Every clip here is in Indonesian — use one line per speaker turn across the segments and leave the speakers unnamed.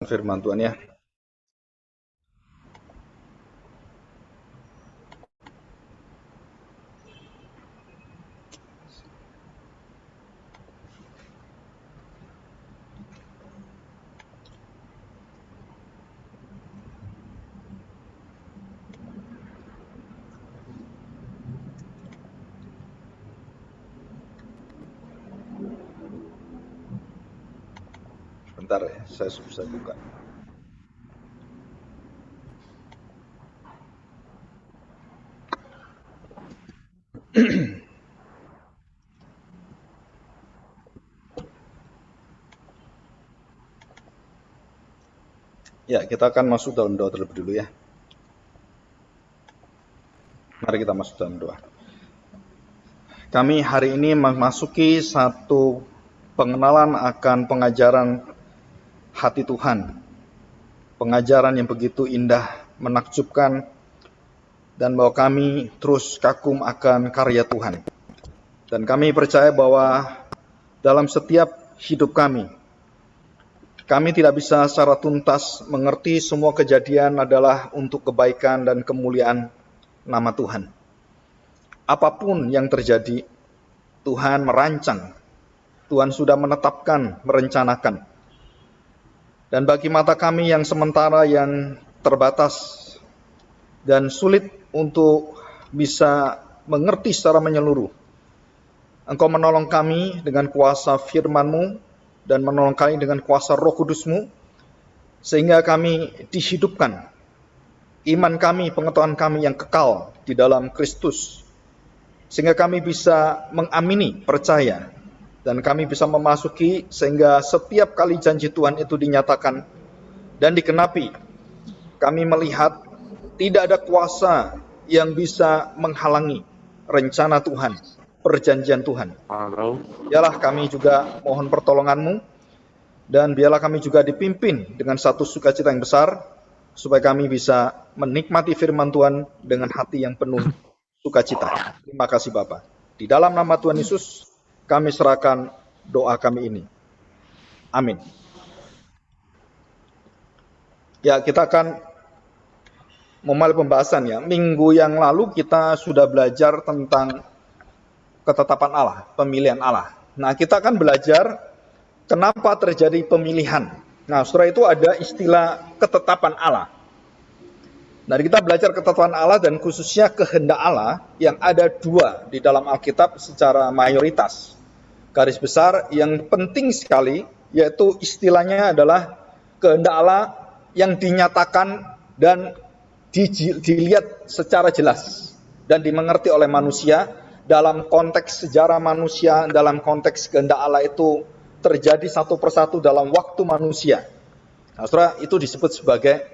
Firman Tuhan ya. Bentar ya, saya buka. Ya, kita akan masuk dalam doa terlebih dulu ya. Mari kita masuk dalam doa. Kami hari ini memasuki satu pengenalan akan pengajaran hati Tuhan. Pengajaran yang begitu indah, menakjubkan, dan bahwa kami terus kagum akan karya Tuhan. Dan kami percaya bahwa dalam setiap hidup kami tidak bisa secara tuntas mengerti semua kejadian adalah untuk kebaikan dan kemuliaan nama Tuhan. Apapun yang terjadi, Tuhan merancang, Tuhan sudah menetapkan, merencanakan. Dan bagi mata kami yang sementara yang terbatas dan sulit untuk bisa mengerti secara menyeluruh, Engkau menolong kami dengan kuasa firman-Mu, dan menolong kami dengan kuasa Roh Kudus-Mu, sehingga kami dihidupkan, iman kami, pengetahuan kami yang kekal di dalam Kristus, sehingga kami bisa mengamini, percaya, dan kami bisa memasuki sehingga setiap kali janji Tuhan itu dinyatakan dan dikenapi, kami melihat tidak ada kuasa yang bisa menghalangi rencana Tuhan, perjanjian Tuhan. Biarlah kami juga mohon pertolongan-Mu, dan biarlah kami juga dipimpin dengan satu sukacita yang besar, supaya kami bisa menikmati firman Tuhan dengan hati yang penuh sukacita. Terima kasih Bapa. Di dalam nama Tuhan Yesus, kami serahkan doa kami ini. Amin. Ya, kita akan memulai pembahasan ya. Minggu yang lalu kita sudah belajar tentang ketetapan Allah, pemilihan Allah. Nah, kita akan belajar kenapa terjadi pemilihan. Nah, setelah itu ada istilah ketetapan Allah. Nah, kita belajar ketetapan Allah dan khususnya kehendak Allah yang ada dua di dalam Alkitab secara mayoritas. Garis besar yang penting sekali, yaitu istilahnya adalah kehendak Allah yang dinyatakan dan dilihat secara jelas dan dimengerti oleh manusia. Dalam konteks sejarah manusia, dalam konteks kehendak Allah itu terjadi satu persatu dalam waktu manusia. Nah, saudara, itu disebut sebagai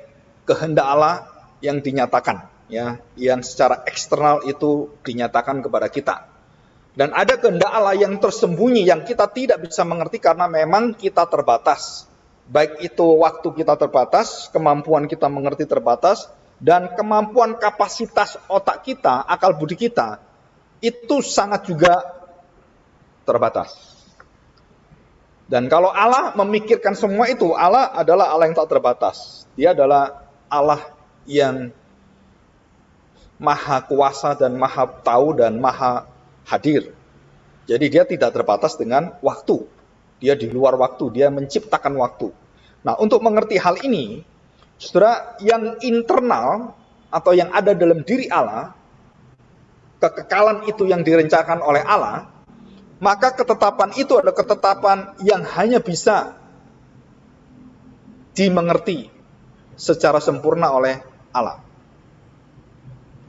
kehendak Allah yang dinyatakan, ya, yang secara eksternal itu dinyatakan kepada kita. Dan ada kehendak Allah yang tersembunyi yang kita tidak bisa mengerti karena memang kita terbatas. Baik itu waktu kita terbatas, kemampuan kita mengerti terbatas, dan kemampuan kapasitas otak kita, akal budi kita, itu sangat juga terbatas. Dan kalau Allah memikirkan semua itu, Allah adalah Allah yang tak terbatas. Dia adalah Allah yang maha kuasa dan maha tahu dan maha hadir. Jadi dia tidak terbatas dengan waktu. Dia di luar waktu, dia menciptakan waktu. Nah, untuk mengerti hal ini, saudara, yang internal atau yang ada dalam diri Allah, kekekalan itu yang direncanakan oleh Allah, maka ketetapan itu adalah ketetapan yang hanya bisa dimengerti secara sempurna oleh Allah.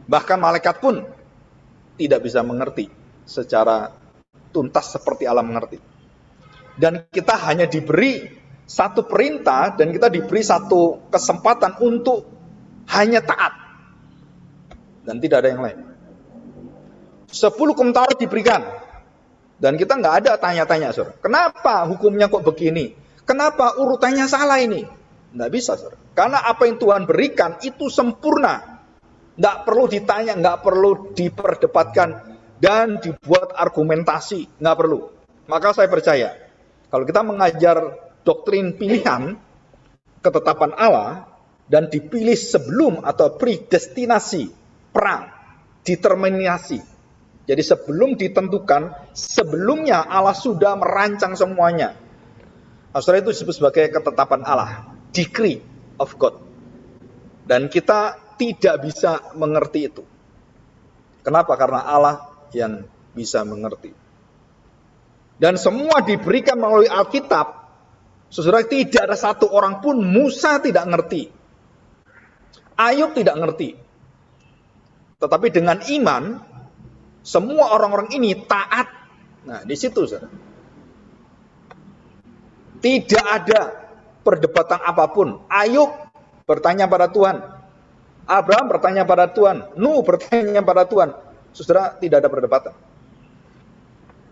Bahkan malaikat pun tidak bisa mengerti secara tuntas seperti Allah mengerti. Dan kita hanya diberi satu perintah dan kita diberi satu kesempatan untuk hanya taat. Dan tidak ada yang lain. 10 komentar diberikan. Dan kita nggak ada tanya-tanya, saudara. Kenapa hukumnya kok begini? Kenapa urutannya salah ini? Nggak bisa, saudara. Karena apa yang Tuhan berikan itu sempurna. Nggak perlu ditanya, nggak perlu diperdebatkan, dan dibuat argumentasi. Nggak perlu. Maka saya percaya, kalau kita mengajar doktrin pilihan, ketetapan Allah dan dipilih sebelum atau predestinasi, determinasi. Jadi sebelum ditentukan, sebelumnya Allah sudah merancang semuanya. Saudara, itu disebut sebagai ketetapan Allah, decree of God. Dan kita tidak bisa mengerti itu. Kenapa? Karena Allah yang bisa mengerti. Dan semua diberikan melalui Alkitab. Saudara, tidak ada satu orang pun, Musa tidak ngerti, Ayub tidak ngerti. Tetapi dengan iman, semua orang-orang ini taat. Nah, di situ, saudara. Tidak ada perdebatan apapun. Ayub bertanya pada Tuhan. Abraham bertanya pada Tuhan. Nuh bertanya pada Tuhan. Saudara, tidak ada perdebatan.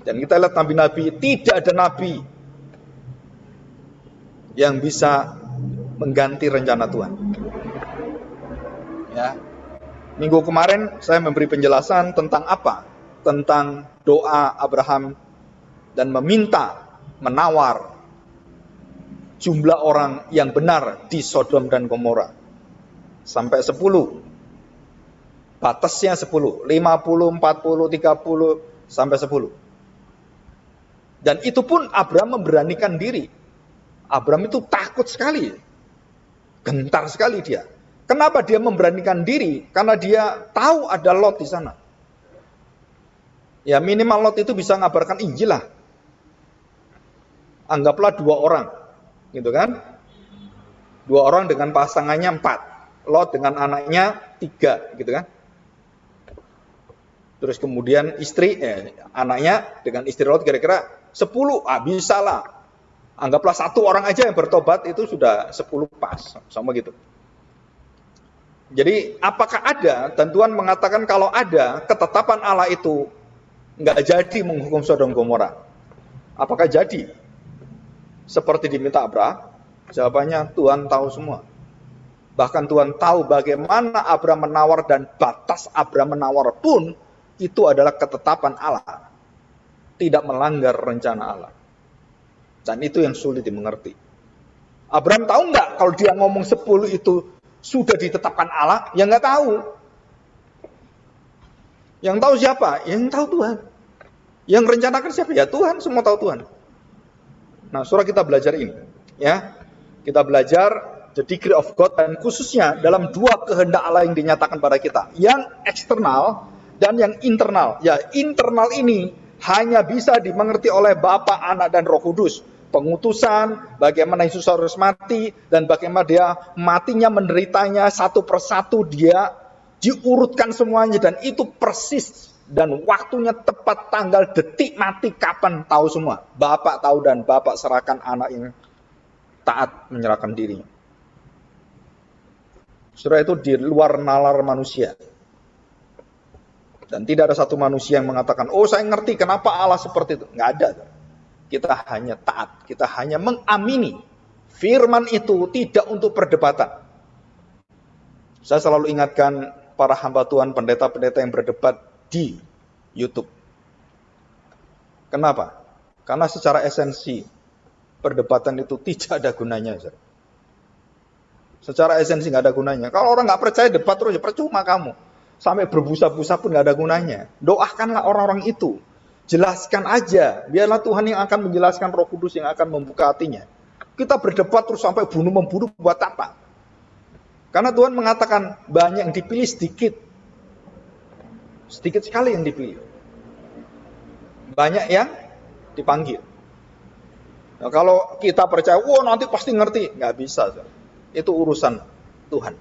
Dan kita lihat nabi-nabi, tidak ada nabi yang bisa mengganti rencana Tuhan. Ya. Minggu kemarin saya memberi penjelasan tentang apa? Tentang doa Abraham dan meminta, menawar jumlah orang yang benar di Sodom dan Gomora. Sampai 10. Batasnya 10. 50, 40, 30, sampai 10. Dan itu pun Abraham memberanikan diri. Abraham itu takut sekali. Gentar sekali dia. Kenapa dia memberanikan diri? Karena dia tahu ada Lot di sana. Ya minimal Lot itu bisa ngabarkan Injil lah. Anggaplah 2 orang. Gitu kan? 2 orang dengan pasangannya 4. Lot dengan anaknya 3. Gitu kan? Terus kemudian anaknya dengan istri Lot kira-kira 10. Bisa lah. Anggaplah 1 orang aja yang bertobat itu sudah 10 pas. Sama gitu. Jadi apakah ada, dan Tuhan mengatakan kalau ada, ketetapan Allah itu nggak jadi menghukum Sodom Gomora. Apakah jadi? Seperti diminta Abraham? Jawabannya Tuhan tahu semua. Bahkan Tuhan tahu bagaimana Abraham menawar dan batas Abraham menawar pun itu adalah ketetapan Allah. Tidak melanggar rencana Allah. Dan itu yang sulit dimengerti. Abraham tahu nggak kalau dia ngomong 10 itu sudah ditetapkan Allah? Ya nggak tahu. Yang tahu siapa? Yang tahu Tuhan. Yang rencanakan siapa? Ya Tuhan, semua tahu Tuhan. Nah, surah kita belajar ini. Ya, kita belajar the decree of God dan khususnya dalam 2 kehendak Allah yang dinyatakan pada kita. Yang eksternal dan yang internal. Ya, internal ini hanya bisa dimengerti oleh Bapa, Anak, dan Roh Kudus. Pengutusan, bagaimana Yesus harus mati, dan bagaimana dia matinya, menderitanya, satu persatu dia diurutkan semuanya, dan itu persis, dan waktunya tepat, tanggal, detik mati, kapan, tahu semua. Bapak tahu dan Bapak serahkan anak yang taat menyerahkan dirinya. Saudara, itu di luar nalar manusia. Dan tidak ada satu manusia yang mengatakan, oh saya ngerti kenapa Allah seperti itu. Nggak ada. Kita hanya taat, kita hanya mengamini. Firman itu tidak untuk perdebatan. Saya selalu ingatkan para hamba Tuhan, pendeta-pendeta yang berdebat di YouTube. Kenapa? Karena secara esensi, perdebatan itu tidak ada gunanya. Secara esensi nggak ada gunanya. Kalau orang nggak percaya debat terus, ya percuma kamu. Sampai berbusa-busa pun nggak ada gunanya. Doakanlah orang-orang itu. Jelaskan aja. Biarlah Tuhan yang akan menjelaskan, Roh Kudus yang akan membuka hatinya. Kita berdebat terus sampai bunuh-membunuh buat apa? Karena Tuhan mengatakan banyak yang dipilih, sedikit. Sedikit sekali yang dipilih. Banyak yang dipanggil. Nah, kalau kita percaya, nanti pasti ngerti. Nggak bisa. Itu urusan Tuhan.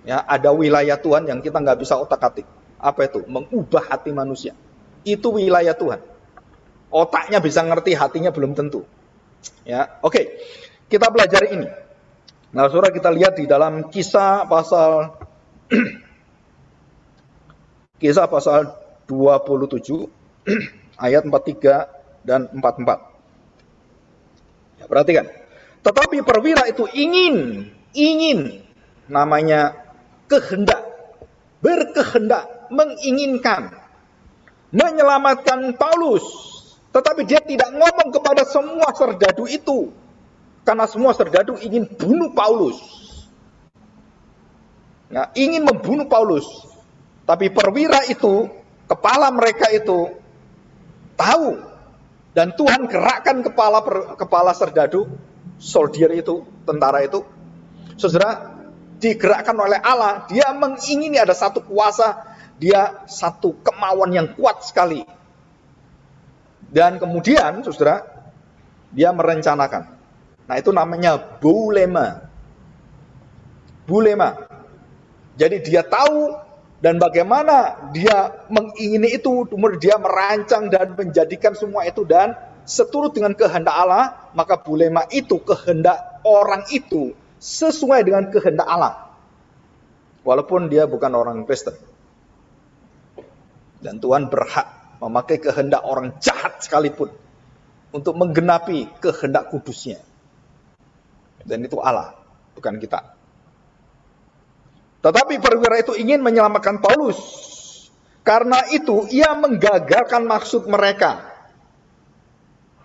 Ya, ada wilayah Tuhan yang kita nggak bisa otak-atik. Apa itu? Mengubah hati manusia. Itu wilayah Tuhan. Otaknya bisa ngerti, hatinya belum tentu. Ya, oke. Kita belajar ini. Nah, saudara, kita lihat di dalam Kisah pasal Kisah pasal 27 ayat 43 dan 44. Ya, perhatikan. Tetapi perwira itu ingin namanya kehendak, berkehendak, menginginkan menyelamatkan Paulus. Tetapi dia tidak ngomong kepada semua serdadu itu. Karena semua serdadu ingin bunuh Paulus. Nah, ingin membunuh Paulus. Tapi perwira itu, kepala mereka itu tahu, dan Tuhan gerakkan kepala serdadu, soldier itu, tentara itu, saudara, digerakkan oleh Allah. Dia mengingini ada satu kuasa, dia satu kemauan yang kuat sekali. Dan kemudian, saudara, dia merencanakan. Nah, itu namanya bulema. Bulema. Jadi dia tahu dan bagaimana dia mengingini itu, kemudian dia merancang dan menjadikan semua itu dan seturut dengan kehendak Allah, maka bulema itu kehendak orang itu sesuai dengan kehendak Allah. Walaupun dia bukan orang Kristen. Dan Tuhan berhak memakai kehendak orang jahat sekalipun untuk menggenapi kehendak kudusnya. Dan itu Allah, bukan kita. Tetapi perwira itu ingin menyelamatkan Paulus. Karena itu ia menggagalkan maksud mereka.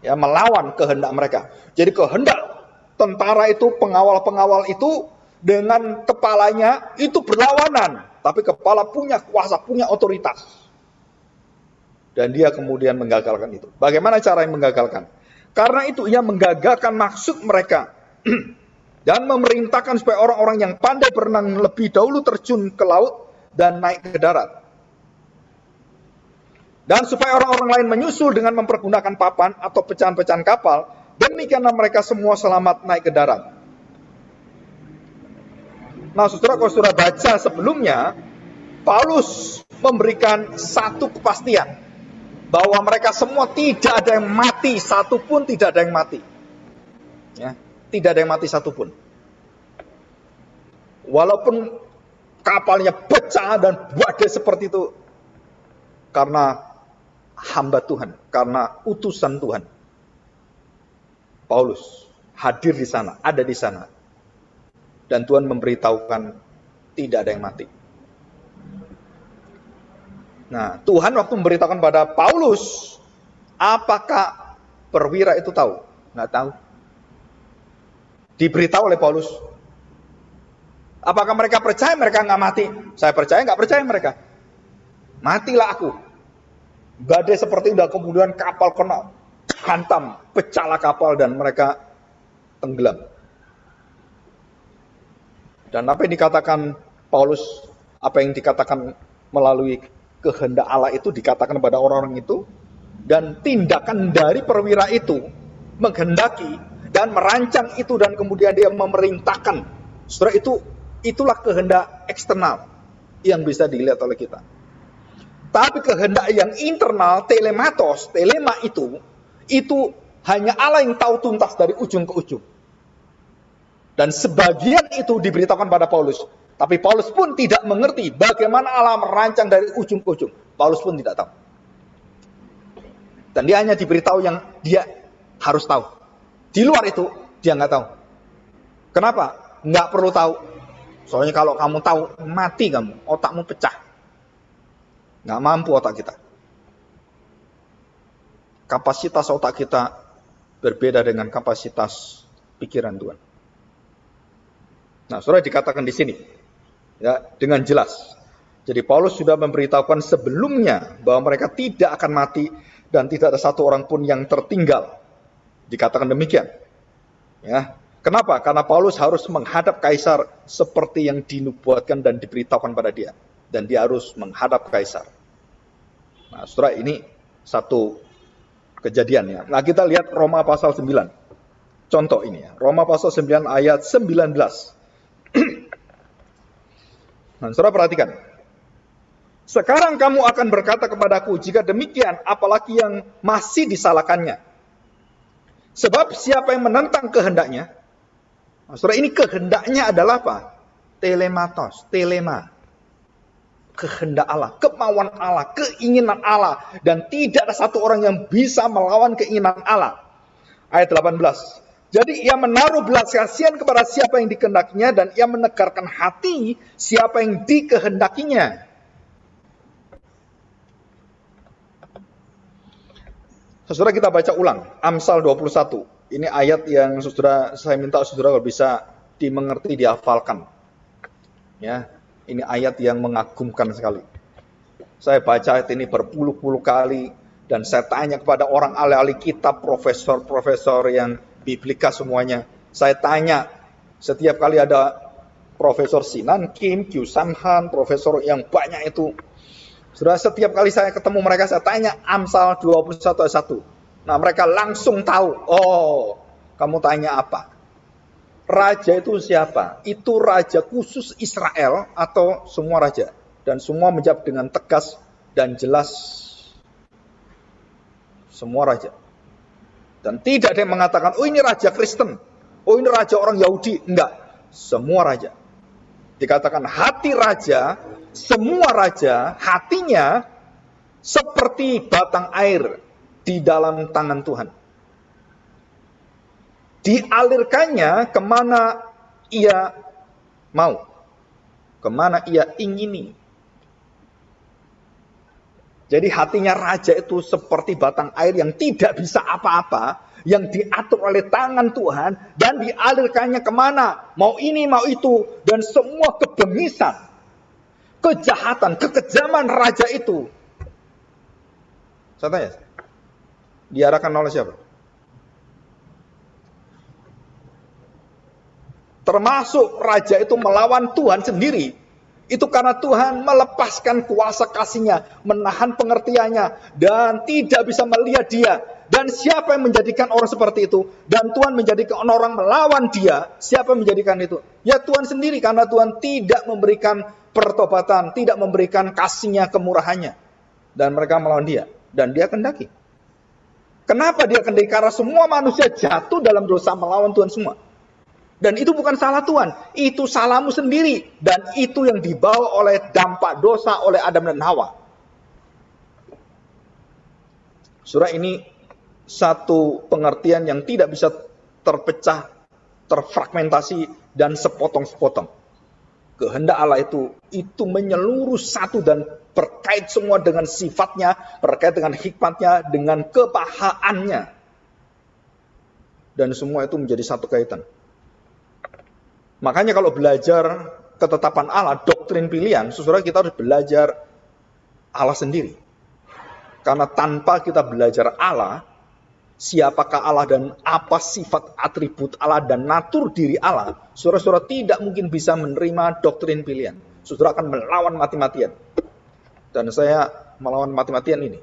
Ya, melawan kehendak mereka. Jadi kehendak tentara itu, pengawal-pengawal itu dengan kepalanya itu berlawanan. Tapi kepala punya kuasa, punya otoritas. Dan dia kemudian menggagalkan itu. Bagaimana cara yang menggagalkan? Karena itu ia menggagalkan maksud mereka. Dan memerintahkan supaya orang-orang yang pandai berenang lebih dahulu terjun ke laut dan naik ke darat. Dan supaya orang-orang lain menyusul dengan mempergunakan papan atau pecahan-pecahan kapal, demikianlah mereka semua selamat naik ke darat. Nah, saudara, kalau saudara baca sebelumnya, Paulus memberikan satu kepastian bahwa mereka semua tidak ada yang mati, satupun tidak ada yang mati. Ya. Tidak ada yang mati satupun. Walaupun kapalnya pecah dan badai seperti itu. Karena hamba Tuhan. Karena utusan Tuhan. Paulus hadir di sana. Ada di sana. Dan Tuhan memberitahukan tidak ada yang mati. Nah, Tuhan waktu memberitahukan pada Paulus. Apakah perwira itu tahu? Nggak tahu. Diberitahu oleh Paulus. Apakah mereka percaya mereka nggak mati? Saya percaya nggak percaya mereka. Matilah aku. Badai seperti itu, kemudian kapal kena hantam, pecahlah kapal dan mereka tenggelam. Dan apa yang dikatakan Paulus, apa yang dikatakan melalui kehendak Allah itu dikatakan kepada orang-orang itu, dan tindakan dari perwira itu menghendaki dan merancang itu dan kemudian dia memerintahkan. Saudara, itulah kehendak eksternal yang bisa dilihat oleh kita. Tapi kehendak yang internal, telema itu hanya Allah yang tahu tuntas dari ujung ke ujung. Dan sebagian itu diberitakan pada Paulus. Tapi Paulus pun tidak mengerti bagaimana Allah merancang dari ujung ke ujung. Paulus pun tidak tahu. Dan dia hanya diberitahu yang dia harus tahu. Di luar itu, dia nggak tahu. Kenapa? Nggak perlu tahu. Soalnya kalau kamu tahu, mati kamu. Otakmu pecah. Nggak mampu otak kita. Kapasitas otak kita berbeda dengan kapasitas pikiran Tuhan. Nah, saudara, dikatakan di sini. Ya, dengan jelas. Jadi Paulus sudah memberitahukan sebelumnya bahwa mereka tidak akan mati dan tidak ada satu orang pun yang tertinggal. Dikatakan demikian. Ya. Kenapa? Karena Paulus harus menghadap kaisar seperti yang dinubuatkan dan diberitahukan pada dia. Dan dia harus menghadap kaisar. Nah, saudara, ini satu kejadian ya. Nah, kita lihat Roma pasal 9. Contoh ini ya. Roma pasal 9 ayat 19. Nah, saudara perhatikan. Sekarang kamu akan berkata kepadaku, jika demikian, apalagi yang masih disalahkannya. Sebab siapa yang menentang kehendaknya, saudara, ini kehendaknya adalah apa? Telema. Kehendak Allah, kemauan Allah, keinginan Allah. Dan tidak ada satu orang yang bisa melawan keinginan Allah. Ayat 18. Jadi ia menaruh belas kasihan kepada siapa yang dikehendakinya, dan ia menegarkan hati siapa yang dikehendakinya. Saudara, kita baca ulang Amsal 21 Ini ayat yang saudara, saya minta saudara kalau bisa dimengerti, dihafalkan. Ya, ini ayat yang mengagumkan sekali. Saya baca ayat ini berpuluh-puluh kali dan saya tanya kepada orang ahli-ahli kitab, profesor-profesor yang biblika semuanya. Saya tanya setiap kali ada Profesor Sinan Kim, Kyu San Han, profesor yang banyak itu. Saudara, setiap kali saya ketemu mereka, saya tanya Amsal 21 ayat 1. Nah, mereka langsung tahu, oh, kamu tanya apa? Raja itu siapa? Itu raja khusus Israel atau semua raja? Dan semua menjawab dengan tegas dan jelas. Semua raja. Dan tidak ada yang mengatakan, oh ini raja Kristen, oh ini raja orang Yahudi. Enggak, semua raja. Dikatakan hati raja, semua raja, hatinya seperti batang air di dalam tangan Tuhan. Dialirkannya kemana ia mau, kemana ia ingini. Jadi hatinya raja itu seperti batang air yang tidak bisa apa-apa, yang diatur oleh tangan Tuhan dan dialirkannya kemana, mau ini mau itu, dan semua kebengisan, kejahatan, kekejaman raja itu, saya tanya, diarahkan oleh siapa? Termasuk raja itu melawan Tuhan sendiri. Itu karena Tuhan melepaskan kuasa kasih-Nya, menahan pengertiannya, dan tidak bisa melihat dia. Dan siapa yang menjadikan orang seperti itu? Dan Tuhan menjadikan orang melawan dia. Siapa yang menjadikan itu? Ya Tuhan sendiri, karena Tuhan tidak memberikan pertobatan, tidak memberikan kasih-Nya, kemurahannya. Dan mereka melawan dia. Dan dia kendaki. Kenapa dia kendaki? Karena semua manusia jatuh dalam dosa melawan Tuhan semua. Dan itu bukan salah Tuhan, itu salahmu sendiri. Dan itu yang dibawa oleh dampak dosa oleh Adam dan Hawa. Surah ini satu pengertian yang tidak bisa terpecah, terfragmentasi, dan sepotong-sepotong. Kehendak Allah itu menyeluruh satu dan berkait semua dengan sifatnya, berkait dengan hikmatnya, dengan kepahaannya. Dan semua itu menjadi satu kaitan. Makanya kalau belajar ketetapan Allah, doktrin pilihan, saudara, kita harus belajar Allah sendiri. Karena tanpa kita belajar Allah, siapakah Allah dan apa sifat atribut Allah dan natur diri Allah, saudara-saudara tidak mungkin bisa menerima doktrin pilihan. Saudara akan melawan mati-matian. Dan saya melawan mati-matian ini.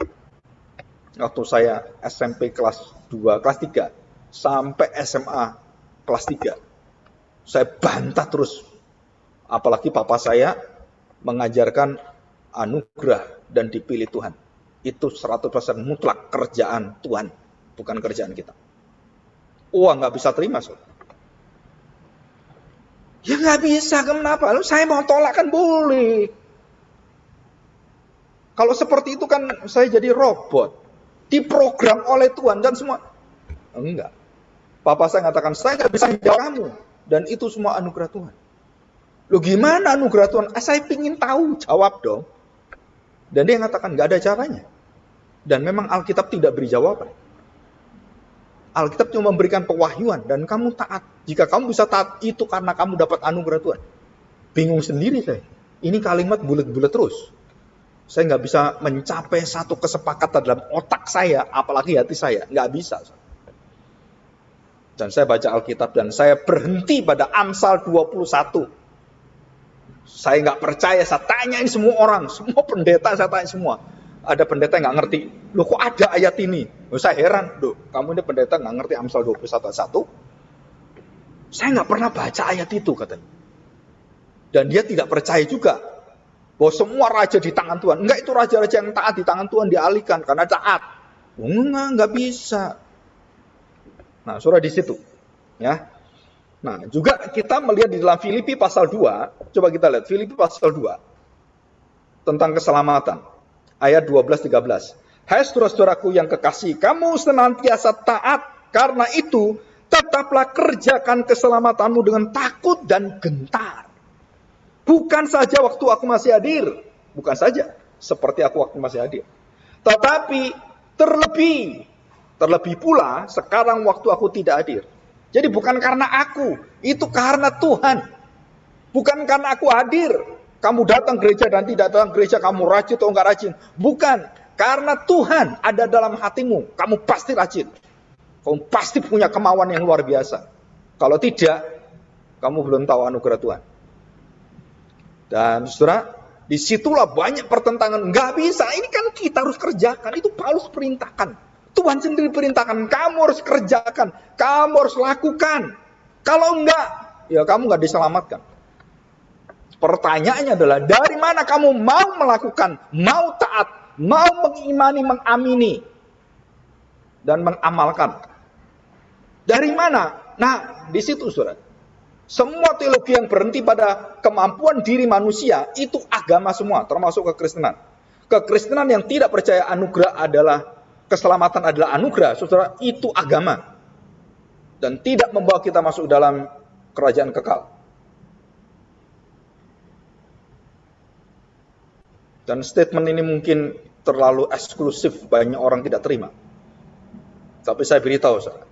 Waktu saya SMP kelas 2, kelas 3, sampai SMA kelas 3. Saya bantah terus. Apalagi papa saya mengajarkan anugerah dan dipilih Tuhan. Itu 100% mutlak kerjaan Tuhan, bukan kerjaan kita. Wah, nggak bisa terima, so. Ya nggak bisa, kenapa? Lalu saya mau tolak kan boleh. Kalau seperti itu kan saya jadi robot. Diprogram oleh Tuhan dan semua. Enggak. Papa saya mengatakan, saya nggak bisa menjawab kamu. Dan itu semua anugerah Tuhan. Loh gimana anugerah Tuhan? Saya ingin tahu, jawab dong. Dan dia mengatakan nggak ada caranya. Dan memang Alkitab tidak beri jawaban. Alkitab cuma memberikan pewahyuan dan kamu taat. Jika kamu bisa taat, itu karena kamu dapat anugerah Tuhan. Bingung sendiri saya. Ini kalimat bulat-bulat terus. Saya nggak bisa mencapai satu kesepakatan dalam otak saya, apalagi hati saya. Nggak bisa. Dan saya baca Alkitab dan saya berhenti pada Amsal 21. Saya nggak percaya, saya tanyain semua orang, semua pendeta saya tanya semua. Ada pendeta yang nggak ngerti, loh kok ada ayat ini? Loh, saya heran, loh kamu ini pendeta nggak ngerti Amsal 21 ayat 1? Saya nggak pernah baca ayat itu katanya. Dan dia tidak percaya juga bahwa semua raja di tangan Tuhan. Enggak, itu raja-raja yang taat di tangan Tuhan dialihkan karena taat. Enggak bisa. Nah, surah di situ, ya. Nah, juga kita melihat di dalam Filipi pasal 2, coba kita lihat Filipi pasal 2 tentang keselamatan. Ayat 12-13. Hai saudara-saudaraku yang kekasih, kamu senantiasa taat, karena itu tetaplah kerjakan keselamatanmu dengan takut dan gentar. Bukan saja waktu aku masih hadir, bukan saja seperti aku waktu masih hadir, tetapi terlebih Terlebih pula sekarang waktu aku tidak hadir. Jadi bukan karena aku, itu karena Tuhan. Bukan karena aku hadir, kamu datang gereja dan tidak datang gereja, kamu rajin atau enggak rajin. Bukan, karena Tuhan ada dalam hatimu, kamu pasti rajin. Kamu pasti punya kemauan yang luar biasa. Kalau tidak, kamu belum tahu anugerah Tuhan. Dan saudara, disitulah banyak pertentangan. Nggak bisa, ini kan kita harus kerjakan. Itu Paulus perintahkan. Tuhan sendiri perintahkan, kamu harus kerjakan, kamu harus lakukan. Kalau enggak, ya kamu nggak diselamatkan. Pertanyaannya adalah, dari mana kamu mau melakukan, mau taat, mau mengimani, mengamini, dan mengamalkan? Dari mana? Nah, di situ saudara. Semua teologi yang berhenti pada kemampuan diri manusia, itu agama semua, termasuk kekristenan. Kekristenan yang tidak percaya anugerah adalah, keselamatan adalah anugerah, saudara, itu agama. Dan tidak membawa kita masuk dalam kerajaan kekal. Dan statement ini mungkin terlalu eksklusif, banyak orang tidak terima. Tapi saya beritahu, saudara,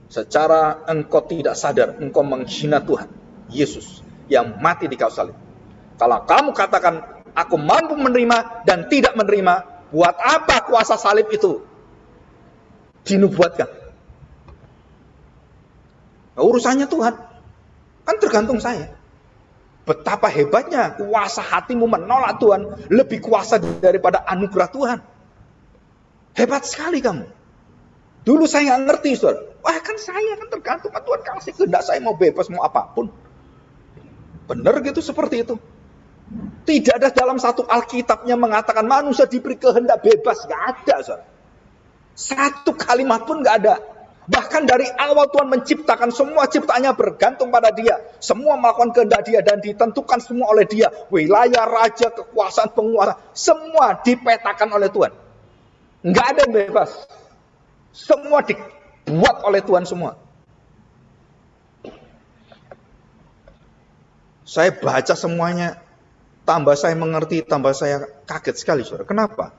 secara engkau tidak sadar, engkau menghina Tuhan Yesus yang mati di kayu salib. Kalau kamu katakan, aku mampu menerima dan tidak menerima, buat apa kuasa salib itu dinubuatkan? Nah, urusannya Tuhan, kan tergantung saya. Betapa hebatnya kuasa hatimu menolak Tuhan, lebih kuasa daripada anugerah Tuhan. Hebat sekali kamu. Dulu saya nggak ngerti, saudara. Wah, kan saya kan tergantung Tuhan kasih kehendak, saya mau bebas, mau apapun. Benar gitu, seperti itu. Tidak ada dalam satu Alkitabnya mengatakan manusia diberi kehendak bebas. Nggak ada, saudara. Satu kalimat pun nggak ada. Bahkan dari awal Tuhan menciptakan, semua ciptaannya bergantung pada Dia. Semua melakukan kehendak Dia dan ditentukan semua oleh Dia. Wilayah, raja, kekuasaan, penguasa, semua dipetakan oleh Tuhan. Nggak ada yang bebas. Semua dibuat oleh Tuhan semua. Saya baca semuanya, tambah saya mengerti, tambah saya kaget sekali, saudara. Kenapa?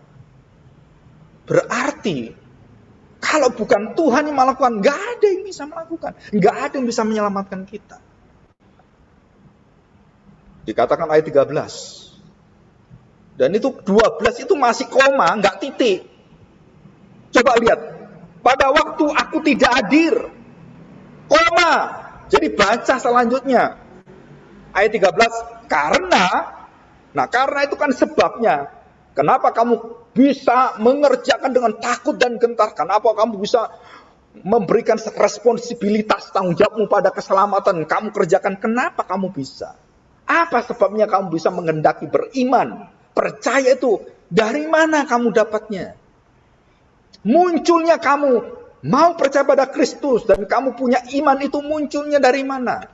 Berarti kalau bukan Tuhan yang melakukan, nggak ada yang bisa melakukan. Nggak ada yang bisa menyelamatkan kita. Dikatakan ayat 13. Dan itu 12 itu masih koma, nggak titik. Coba lihat. Pada waktu aku tidak hadir. Koma. Jadi baca selanjutnya. Ayat 13. Karena itu kan sebabnya. Kenapa kamu bisa mengerjakan dengan takut dan gentar? Kenapa kamu bisa memberikan responsibilitas tanggung jawabmu pada keselamatan? Kamu kerjakan, kenapa kamu bisa? Apa sebabnya kamu bisa menghendaki beriman? Percaya itu, dari mana kamu dapatnya? Munculnya kamu mau percaya pada Kristus dan kamu punya iman itu munculnya dari mana?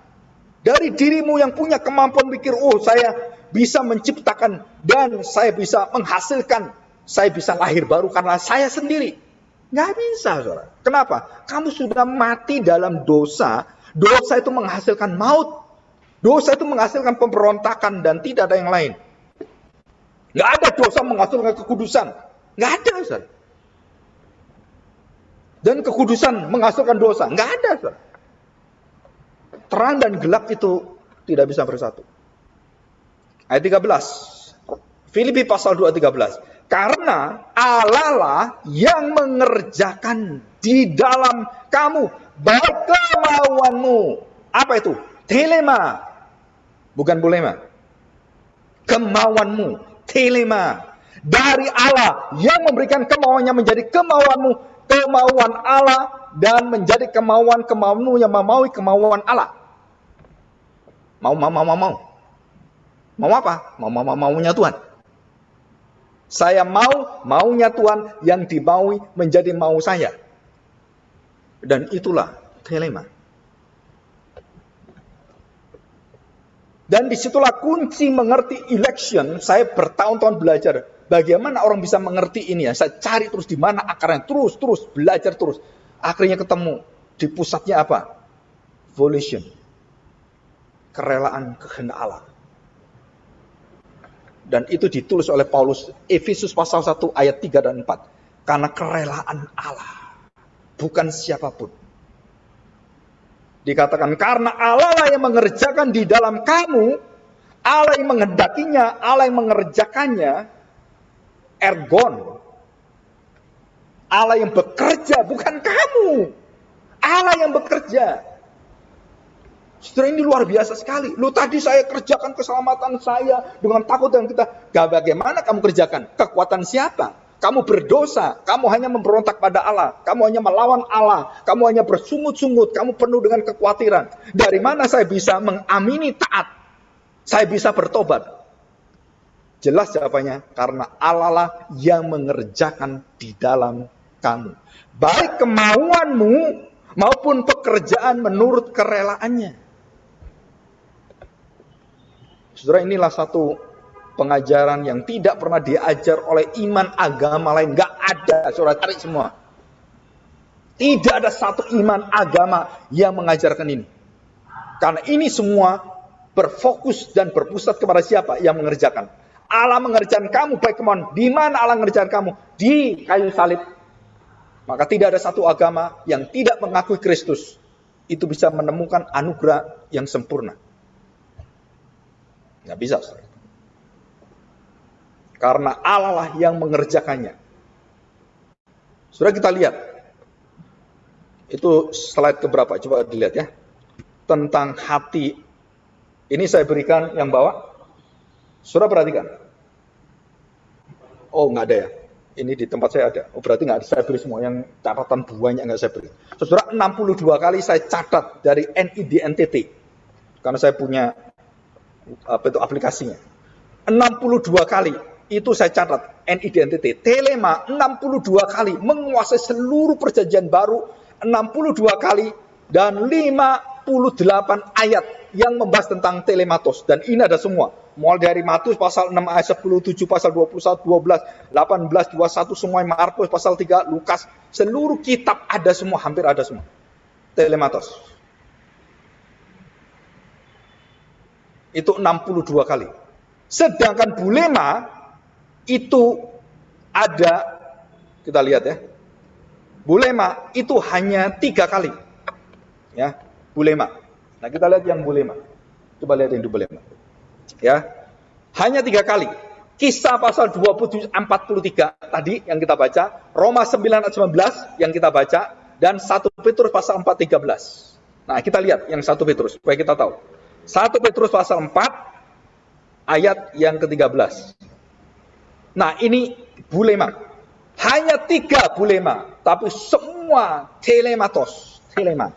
Dari dirimu yang punya kemampuan pikir, oh saya bisa menciptakan dan saya bisa menghasilkan, saya bisa lahir baru karena saya sendiri. Nggak bisa, saudara. Kenapa? Kamu sudah mati dalam dosa. Dosa itu menghasilkan maut. Dosa itu menghasilkan pemberontakan dan tidak ada yang lain. Nggak ada dosa menghasilkan kekudusan. Nggak ada, saudara. Dan kekudusan menghasilkan dosa. Nggak ada, saudara. Terang dan gelap itu tidak bisa bersatu. Ayat 13. Filipi pasal 2 ayat 13. Karena Allah lah yang mengerjakan di dalam kamu baik kemauanmu. Apa itu? Telema. Bukan bulema. Kemauanmu. Telema. Dari Allah yang memberikan kemauannya menjadi kemauanmu. Kemauan Allah dan menjadi kemauan-kemauanmu yang memaui kemauan Allah. Mau. Mau apa? Maunya Tuhan. Saya maunya Tuhan yang dimaui menjadi mau saya. Dan itulah telema. Dan disitulah kunci mengerti election. Saya bertahun-tahun belajar. Bagaimana orang bisa mengerti ini ya? Saya cari terus di mana akarnya. Terus belajar terus. Akhirnya ketemu. Di pusatnya apa? Volition. Kerelaan kehendak Allah. Dan itu ditulis oleh Paulus. Efesus pasal 1 ayat 3 dan 4. Karena kerelaan Allah. bukan siapapun. Dikatakan karena Allah lah yang mengerjakan di dalam kamu, Allah yang menghendakinya, Allah yang mengerjakannya, ergon. Allah yang bekerja, bukan kamu. Allah yang bekerja. Saudara, ini luar biasa sekali. Lu tadi saya kerjakan keselamatan saya dengan takut dan kita. Bagaimana kamu kerjakan? Kekuatan siapa? Kamu berdosa, kamu hanya memberontak pada Allah, kamu hanya melawan Allah, kamu hanya bersungut-sungut, kamu penuh dengan kekhawatiran. Dari mana saya bisa mengamini taat? Saya bisa bertobat. Jelas jawabannya, karena Allah lah yang mengerjakan di dalam kamu. Baik kemauanmu maupun pekerjaan menurut kerelaannya. Saudara, inilah satu pengajaran yang tidak pernah diajar oleh iman agama lain. Gak ada, saudara cari semua. Tidak ada satu iman agama yang mengajarkan ini. Karena ini semua berfokus dan berpusat kepada siapa yang mengerjakan. Allah mengerjakan kamu, baik kemauan. Di mana Allah mengerjakan kamu? Di kayu salib. Maka tidak ada satu agama yang tidak mengakui Kristus. Itu bisa menemukan anugerah yang sempurna. Nggak bisa, saudara. Karena Allah lah yang mengerjakannya. Saudara, kita lihat. Itu slide keberapa? Coba dilihat ya. Tentang hati. Ini saya berikan yang bawah. Saudara perhatikan. Oh, nggak ada ya. Ini di tempat saya ada. Oh, berarti nggak ada. Saya beri semua. Yang catatan banyak nggak saya beri. Saudara, 62 kali saya catat dari NIDNTT. Karena saya punya aplikasinya. 62 kali. Itu saya catat, NIDNTT. Telema 62 kali menguasai seluruh perjanjian baru, 62 kali, dan 58 ayat yang membahas tentang telematos. Dan ini ada semua. Mulai dari Matius pasal 6 ayat 10, 7 pasal 21, 12, 18, 21, semua Markus pasal 3, Lukas. Seluruh kitab ada semua, hampir ada semua. Telematos. Itu 62 kali. Sedangkan bulema itu ada, kita lihat ya, bulema itu hanya 3 kali, ya, bulema. Nah, kita lihat yang bulema. Coba lihat yang di bulema, ya, hanya 3 kali. Kisah pasal 27 43 tadi yang kita baca, Roma 9 ayat 19 yang kita baca, dan 1 Petrus pasal 4 13. Nah, kita lihat yang 1 Petrus supaya kita tahu. 1 Petrus pasal 4 ayat yang ke-13. Nah, ini bulema. Hanya 3 bulema, tapi semua telematos, telema.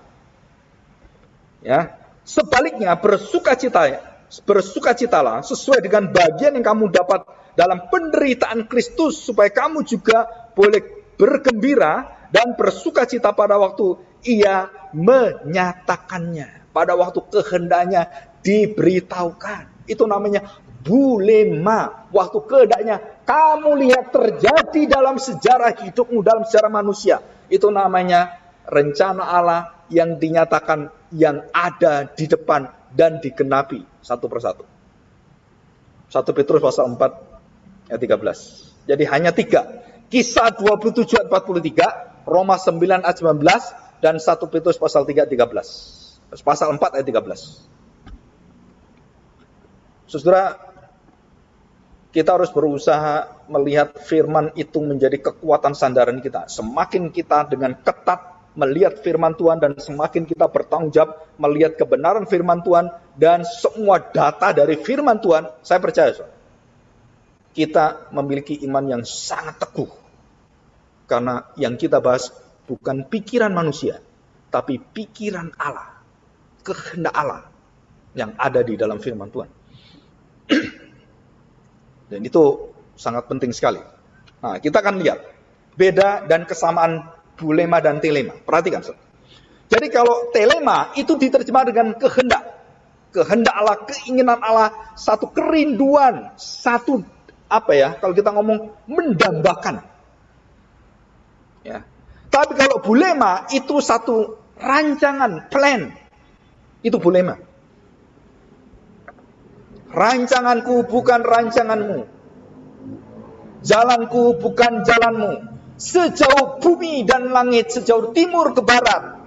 Ya. Sebaliknya, bersukacitalah sesuai dengan bagian yang kamu dapat dalam penderitaan Kristus, supaya kamu juga boleh bergembira dan bersukacita pada waktu Ia menyatakannya, pada waktu kehendaknya diberitahukan. Itu namanya bulema, waktu kehendaknya kamu lihat terjadi dalam sejarah hidupmu, dalam sejarah manusia. Itu namanya rencana Allah yang dinyatakan, yang ada di depan dan digenapi satu persatu. 1 Petrus pasal 4 ayat 13. Jadi hanya 3. Kisah 27 ayat 43, Roma 9 ayat 19, dan 1 Petrus pasal 3 ayat 13. Pasal 4 ayat 13. Saudara, kita harus berusaha melihat firman itu menjadi kekuatan sandaran kita. Semakin kita dengan ketat melihat firman Tuhan, dan semakin kita bertanggung jawab melihat kebenaran firman Tuhan dan semua data dari firman Tuhan, saya percaya, saudara, kita memiliki iman yang sangat teguh. Karena yang kita bahas bukan pikiran manusia, tapi pikiran Allah, kehendak Allah yang ada di dalam firman Tuhan. Dan itu sangat penting sekali. Nah, kita akan lihat beda dan kesamaan bulema dan telema. Perhatikan, saudara. Jadi kalau telema itu diterjemah dengan kehendak. Kehendak Allah, keinginan Allah, satu kerinduan, satu kalau kita ngomong mendambakan. Ya. Tapi kalau bulema itu satu rancangan, plan. Itu bulema. Rancanganku bukan rancanganmu. Jalanku bukan jalanmu. Sejauh bumi dan langit, sejauh timur ke barat.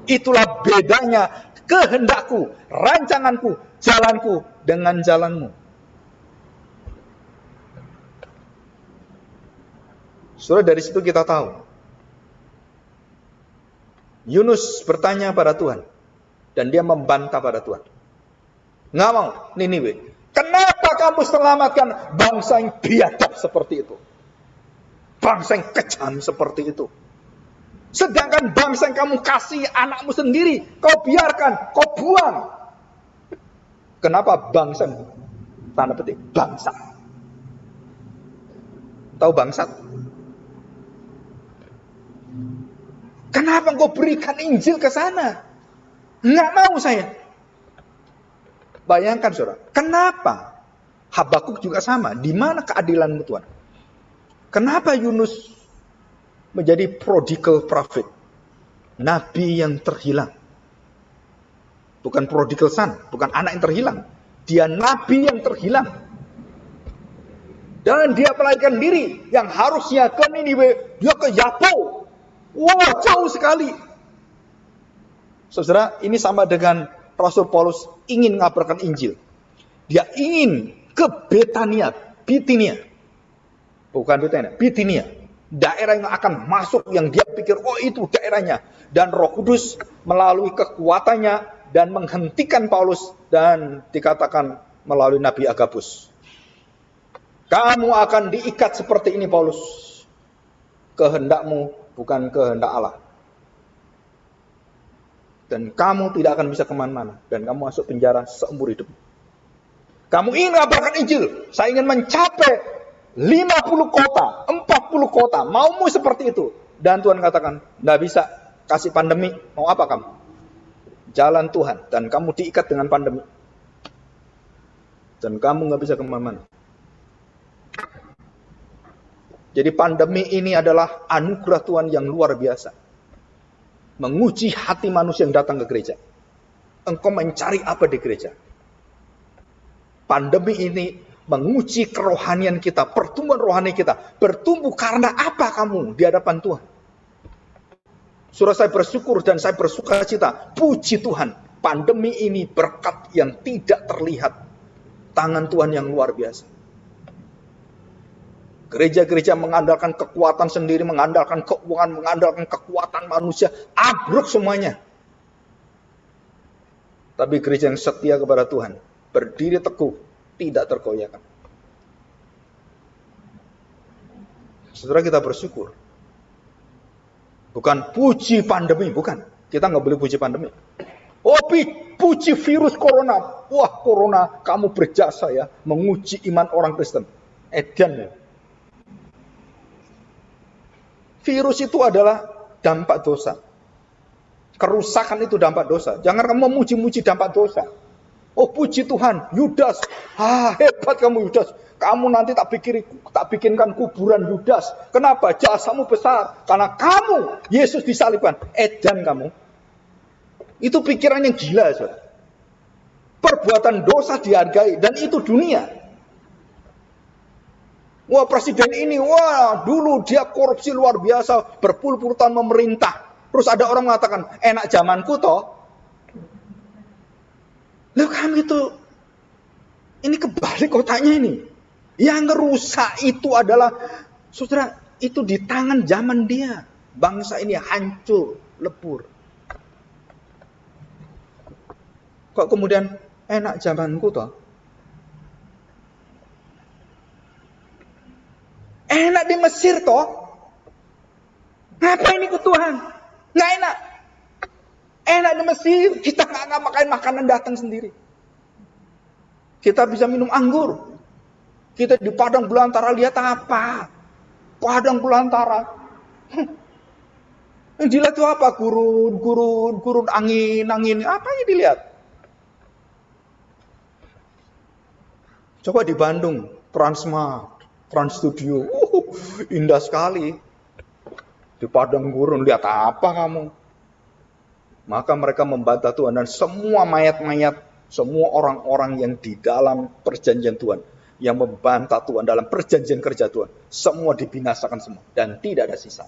Itulah bedanya kehendakku, rancanganku, jalanku dengan jalanmu. Saudara, dari situ kita tahu Yunus bertanya pada Tuhan dan dia membantah pada Tuhan. Nggak mau, Niniwe. Kenapa kamu selamatkan bangsa yang biadab seperti itu? Bangsa yang kejam seperti itu. Sedangkan bangsa yang kamu kasih anakmu sendiri, kau biarkan, kau buang. Kenapa bangsa? Tanda petik, bangsa. Tahu bangsat? Kenapa engkau berikan Injil ke sana? Nggak mau saya. Bayangkan saudara, kenapa? Habakuk juga sama. Di mana keadilanmu Tuhan? Kenapa Yunus menjadi prodigal prophet? Nabi yang terhilang. Bukan prodigal son, bukan anak yang terhilang. Dia nabi yang terhilang. Dan dia melarikan diri yang harusnya ke Niniwe, dia ke Yapo. Wah, jauh sekali. Saudara, ini sama dengan Rasul Paulus ingin mengabarkan Injil. Dia ingin ke Betania, Bitinia. Bukan Betania, Bitinia. Daerah yang akan masuk, yang dia pikir, oh itu daerahnya. Dan Roh Kudus melalui kekuatannya dan menghentikan Paulus dan dikatakan melalui Nabi Agabus. Kamu akan diikat seperti ini Paulus. Kehendakmu bukan kehendak Allah. Dan kamu tidak akan bisa kemana-mana. Dan kamu masuk penjara seumur hidup. Kamu ingin mengabarkan Injil. Saya ingin mencapai 50 kota, 40 kota. Maumu seperti itu. Dan Tuhan katakan, tidak bisa. Kasih pandemi. Mau apa kamu? Jalan Tuhan. Dan kamu diikat dengan pandemi. Dan kamu nggak bisa kemana-mana. Jadi pandemi ini adalah anugerah Tuhan yang luar biasa. Menguji hati manusia yang datang ke gereja. Engkau mencari apa di gereja? Pandemi ini menguji kerohanian kita, pertumbuhan rohani kita. Bertumbuh karena apa kamu di hadapan Tuhan? Surah saya bersyukur dan saya bersuka cita. Puji Tuhan, pandemi ini berkat yang tidak terlihat. Tangan Tuhan yang luar biasa. Gereja-gereja mengandalkan kekuatan sendiri, mengandalkan keuangan, mengandalkan kekuatan manusia, ambruk semuanya. Tapi gereja yang setia kepada Tuhan, berdiri teguh, tidak tergoyahkan. Saudara, kita bersyukur. Bukan puji pandemi, bukan. Kita nggak boleh puji pandemi. Oh, puji virus corona. Wah, corona, kamu berjasa ya, menguji iman orang Kristen. Edan ya. Virus itu adalah dampak dosa. Kerusakan itu dampak dosa. Jangan kamu memuji-muji dampak dosa. Oh, puji Tuhan, Yudas. Hebat kamu Yudas. Kamu nanti tak bikinkan kuburan Yudas. Kenapa? Jasamu besar. Karena kamu, Yesus disalibkan. Edan kamu. Itu pikiran yang gila, saudara. Perbuatan dosa dihargai. Dan itu dunia. Wah, presiden ini, wah, dulu dia korupsi luar biasa, berpuluh-puluh tahun memerintah. Terus ada orang mengatakan, enak zamanku toh. Loh, kami itu, ini kebalik kotaknya ini. Yang ngerusak itu adalah, saudara, itu di tangan zaman dia. Bangsa ini hancur, lebur. Kok kemudian enak zamanku toh? Enak di Mesir toh. Ngapain ikut Tuhan? Nggak enak. Enak di Mesir. Kita nggak makan makanan datang sendiri. Kita bisa minum anggur. Kita di padang belantara lihat apa? Padang belantara. Yang dilihat itu apa? Gurun, angin. Apa yang dilihat? Coba di Bandung, Transmart. Trans Studio, indah sekali. Di padang gurun, lihat apa kamu? Maka mereka membantah Tuhan dan semua mayat-mayat, semua orang-orang yang di dalam perjanjian Tuhan, yang membantah Tuhan dalam perjanjian kerja Tuhan, semua dibinasakan semua dan tidak ada sisa.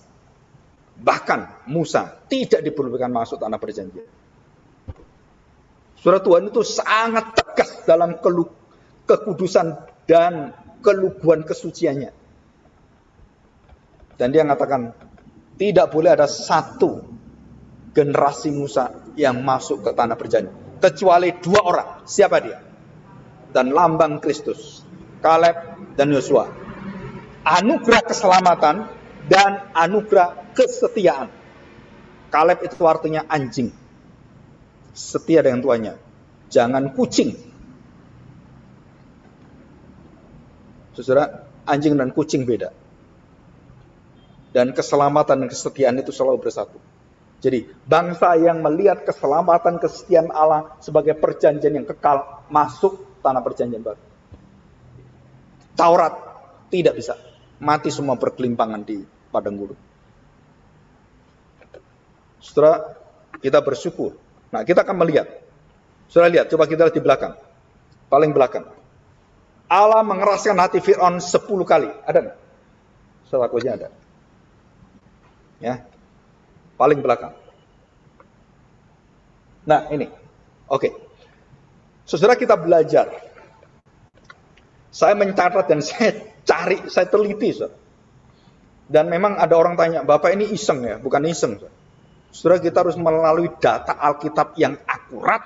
Bahkan Musa tidak diperbolehkan masuk tanah perjanjian. Saudara, Tuhan itu sangat tegas dalam kekudusan dan keluguan kesuciannya. Dan dia mengatakan, tidak boleh ada satu generasi Musa yang masuk ke tanah perjanjian. Kecuali 2 orang. Siapa dia? Dan lambang Kristus. Kaleb dan Yosua. Anugerah keselamatan dan anugerah kesetiaan. Kaleb itu artinya anjing. Setia dengan tuannya. Jangan kucing. Saudara, anjing dan kucing beda. Dan keselamatan dan kesetiaan itu selalu bersatu. Jadi, bangsa yang melihat keselamatan kesetiaan Allah sebagai perjanjian yang kekal masuk tanah perjanjian baru. Taurat tidak bisa. Mati semua berkelimpangan di padang gurun. Saudara, kita bersyukur. Nah, kita akan melihat. Saudara lihat, coba kita lihat di belakang. Paling belakang. Allah mengeraskan hati Fir'aun 10 kali. Ada nggak? Selakunya ada. Ya, paling belakang. Nah, ini. Oke. Saudara, kita belajar. Saya mencatat dan saya cari, saya teliti. Saudara. Dan memang ada orang tanya, Bapak ini iseng ya? Bukan iseng. Saudara, kita harus melalui data Alkitab yang akurat,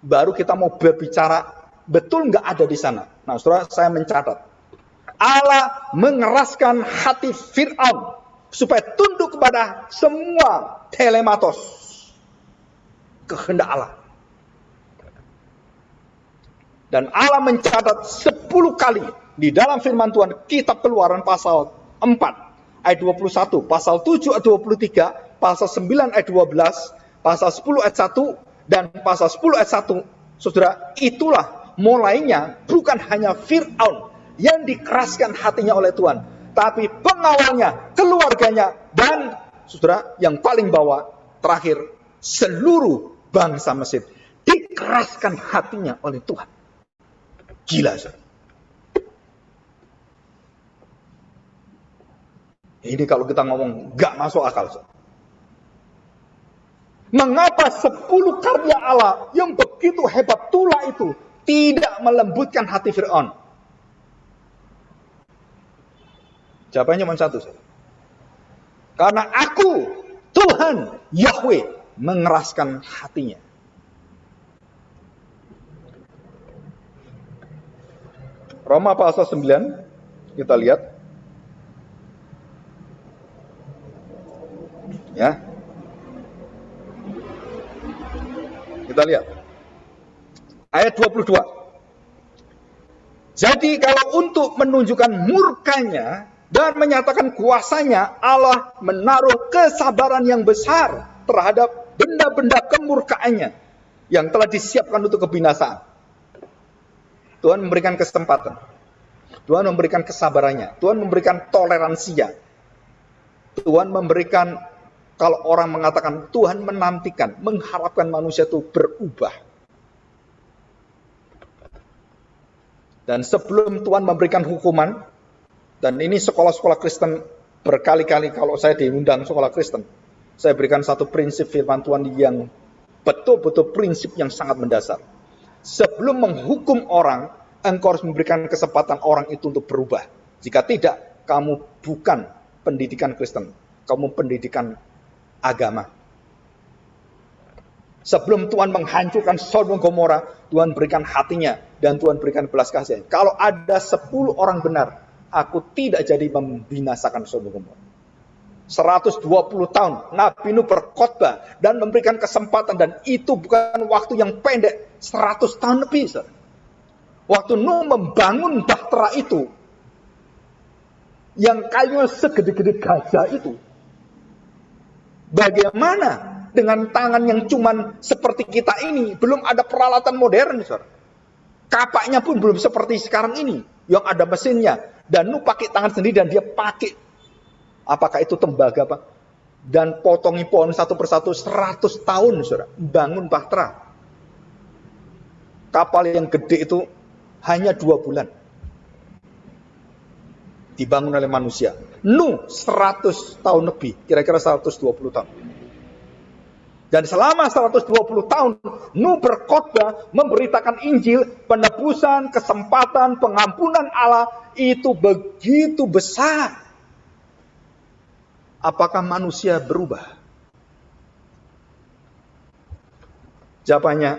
baru kita mau berbicara, betul nggak ada di sana. Nah, saudara, saya mencatat. Allah mengeraskan hati Fir'aun supaya tunduk kepada semua telematos kehendak Allah. Dan Allah mencatat 10 kali di dalam firman Tuhan, kitab Keluaran pasal 4 ayat 21, pasal 7 ayat 23, pasal 9 ayat 12, pasal 10 ayat 1, dan pasal 10 ayat 1. Saudara, itulah mulainya bukan hanya Fir'aun yang dikeraskan hatinya oleh Tuhan, tapi pengawalnya, keluarganya, dan saudara yang paling bawah, terakhir, seluruh bangsa Mesir dikeraskan hatinya oleh Tuhan. Gila, saudara. Ini kalau kita ngomong gak masuk akal, saudara. Mengapa 10 karya Allah yang begitu hebat tula itu tidak melembutkan hati Fir'aun? Jawabannya cuma satu, saudara. Karena aku, Tuhan, Yahweh, mengeraskan hatinya. Roma pasal 9, kita lihat. Ya. Kita lihat. Ayat 22. Jadi kalau untuk menunjukkan murkanya dan menyatakan kuasanya, Allah menaruh kesabaran yang besar terhadap benda-benda kemurkaannya yang telah disiapkan untuk kebinasaan. Tuhan memberikan kesempatan. Tuhan memberikan kesabarannya. Tuhan memberikan toleransinya. Tuhan memberikan, kalau orang mengatakan Tuhan menantikan, mengharapkan manusia itu berubah. Dan sebelum Tuhan memberikan hukuman, dan ini sekolah-sekolah Kristen berkali-kali kalau saya diundang sekolah Kristen, saya berikan satu prinsip firman Tuhan yang betul-betul prinsip yang sangat mendasar. Sebelum menghukum orang, engkau harus memberikan kesempatan orang itu untuk berubah. Jika tidak, kamu bukan pendidikan Kristen, kamu pendidikan agama. Sebelum Tuhan menghancurkan Sodom dan Gomora, Tuhan berikan hatinya dan Tuhan berikan belas kasih. Kalau ada 10 orang benar, aku tidak jadi membinasakan Sodom dan Gomora. 120 tahun Nabi Nuh berkhotbah dan memberikan kesempatan, dan itu bukan waktu yang pendek, 100 tahun lebih. Waktu Nuh membangun bahtera itu, yang kayunya segede-gede gajah itu, bagaimana dengan tangan yang cuman seperti kita ini? Belum ada peralatan modern, saudara. Kapaknya pun belum seperti sekarang ini, yang ada mesinnya. Dan Nuh pakai tangan sendiri, dan dia pakai, apakah itu tembaga, Pak? Dan potongi pohon satu persatu 100 tahun, saudara. Bangun bahtera. Kapal yang gede itu hanya 2 bulan. dibangun oleh manusia. Nuh 100 tahun lebih, kira-kira 120 tahun. Dan selama 120 tahun, Nuh berkhotbah, memberitakan Injil, penebusan, kesempatan, pengampunan Allah itu begitu besar. Apakah manusia berubah? Jawabannya,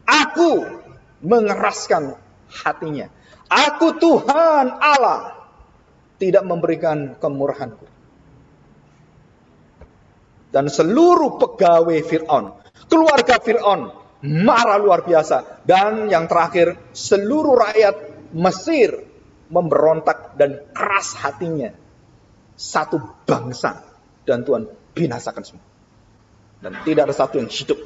aku mengeraskan hatinya. Aku Tuhan Allah, tidak memberikan kemurahanku. Dan seluruh pegawai Fir'aun, keluarga Fir'aun, marah luar biasa. Dan yang terakhir, seluruh rakyat Mesir memberontak dan keras hatinya. Satu bangsa. Dan Tuhan binasakan semua. Dan tidak ada satu yang hidup.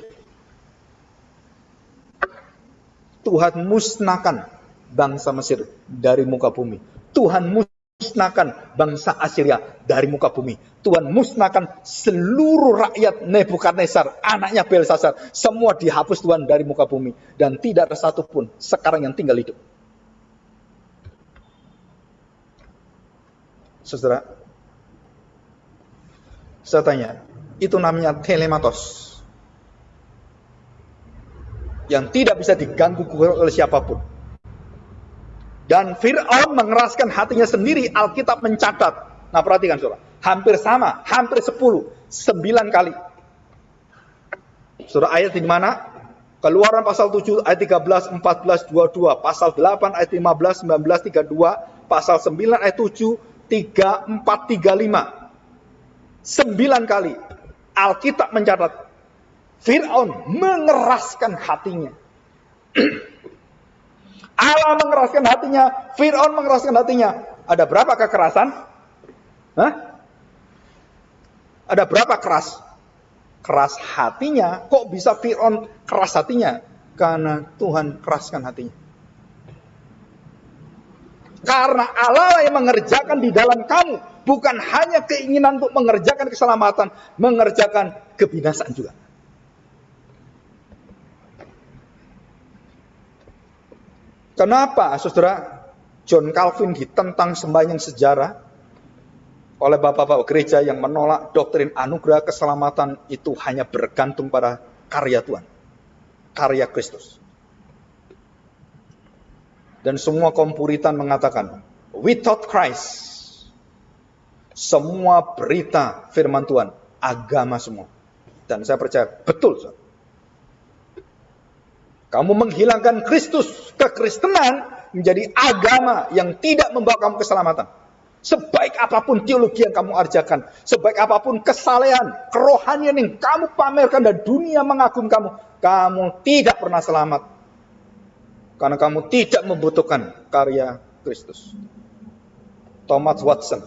Tuhan musnahkan bangsa Mesir dari muka bumi. Tuhan musnahkan bangsa Assyria dari muka bumi. Tuhan musnahkan seluruh rakyat Nebukadnezar, anaknya Belsasar. Semua dihapus Tuhan dari muka bumi. Dan tidak ada satupun sekarang yang tinggal hidup. Saudara, saya tanya, itu namanya telematos. Yang tidak bisa diganggu oleh siapapun. Dan Fir'aun mengeraskan hatinya sendiri. Alkitab mencatat. Nah perhatikan saudara. Hampir sama. Hampir 9 kali. Saudara, ayat di mana? Keluaran pasal 7 ayat 13, 14, 22. Pasal 8 ayat 15, 19, 32. Pasal 9 ayat 7, 3, 4, 35. 9 kali. Alkitab mencatat. Fir'aun mengeraskan hatinya. Allah mengeraskan hatinya, Fir'aun mengeraskan hatinya. Ada berapa kekerasan? Hah? Ada berapa keras? Keras hatinya. Kok bisa Fir'aun keras hatinya? Karena Tuhan keraskan hatinya. Karena Allah yang mengerjakan di dalam kamu. Bukan hanya keinginan untuk mengerjakan keselamatan, mengerjakan kebinasaan juga. Kenapa, saudara, John Calvin ditentang sembahyang sejarah oleh bapak-bapak gereja yang menolak doktrin anugerah keselamatan itu hanya bergantung pada karya Tuhan, karya Kristus. Dan semua kaum Puritan mengatakan, without Christ, semua berita firman Tuhan, agama semua. Dan saya percaya, betul, saudara. Kamu menghilangkan Kristus, kekristenan menjadi agama yang tidak membawa kamu keselamatan. Sebaik apapun teologi yang kamu ajarkan, sebaik apapun kesalehan, kerohanian yang kamu pamerkan dan dunia mengagum kamu, kamu tidak pernah selamat. Karena kamu tidak membutuhkan karya Kristus. Thomas Watson,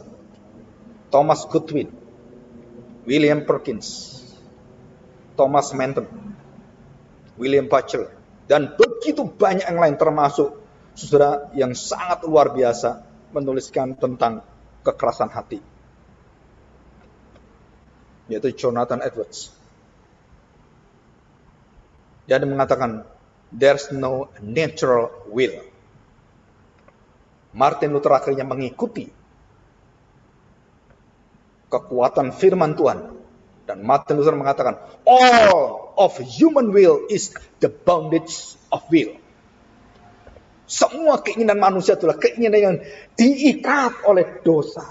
Thomas Goodwin, William Perkins, Thomas Manton, William Batchelor, dan begitu banyak yang lain, termasuk saudara yang sangat luar biasa menuliskan tentang kekerasan hati, yaitu Jonathan Edwards. Dia mengatakan, there's no natural will. Martin Luther akhirnya mengikuti kekuatan firman Tuhan. Dan Martin Luther mengatakan, all of human will is the bondage of will. Semua keinginan manusia itulah keinginan yang diikat oleh dosa.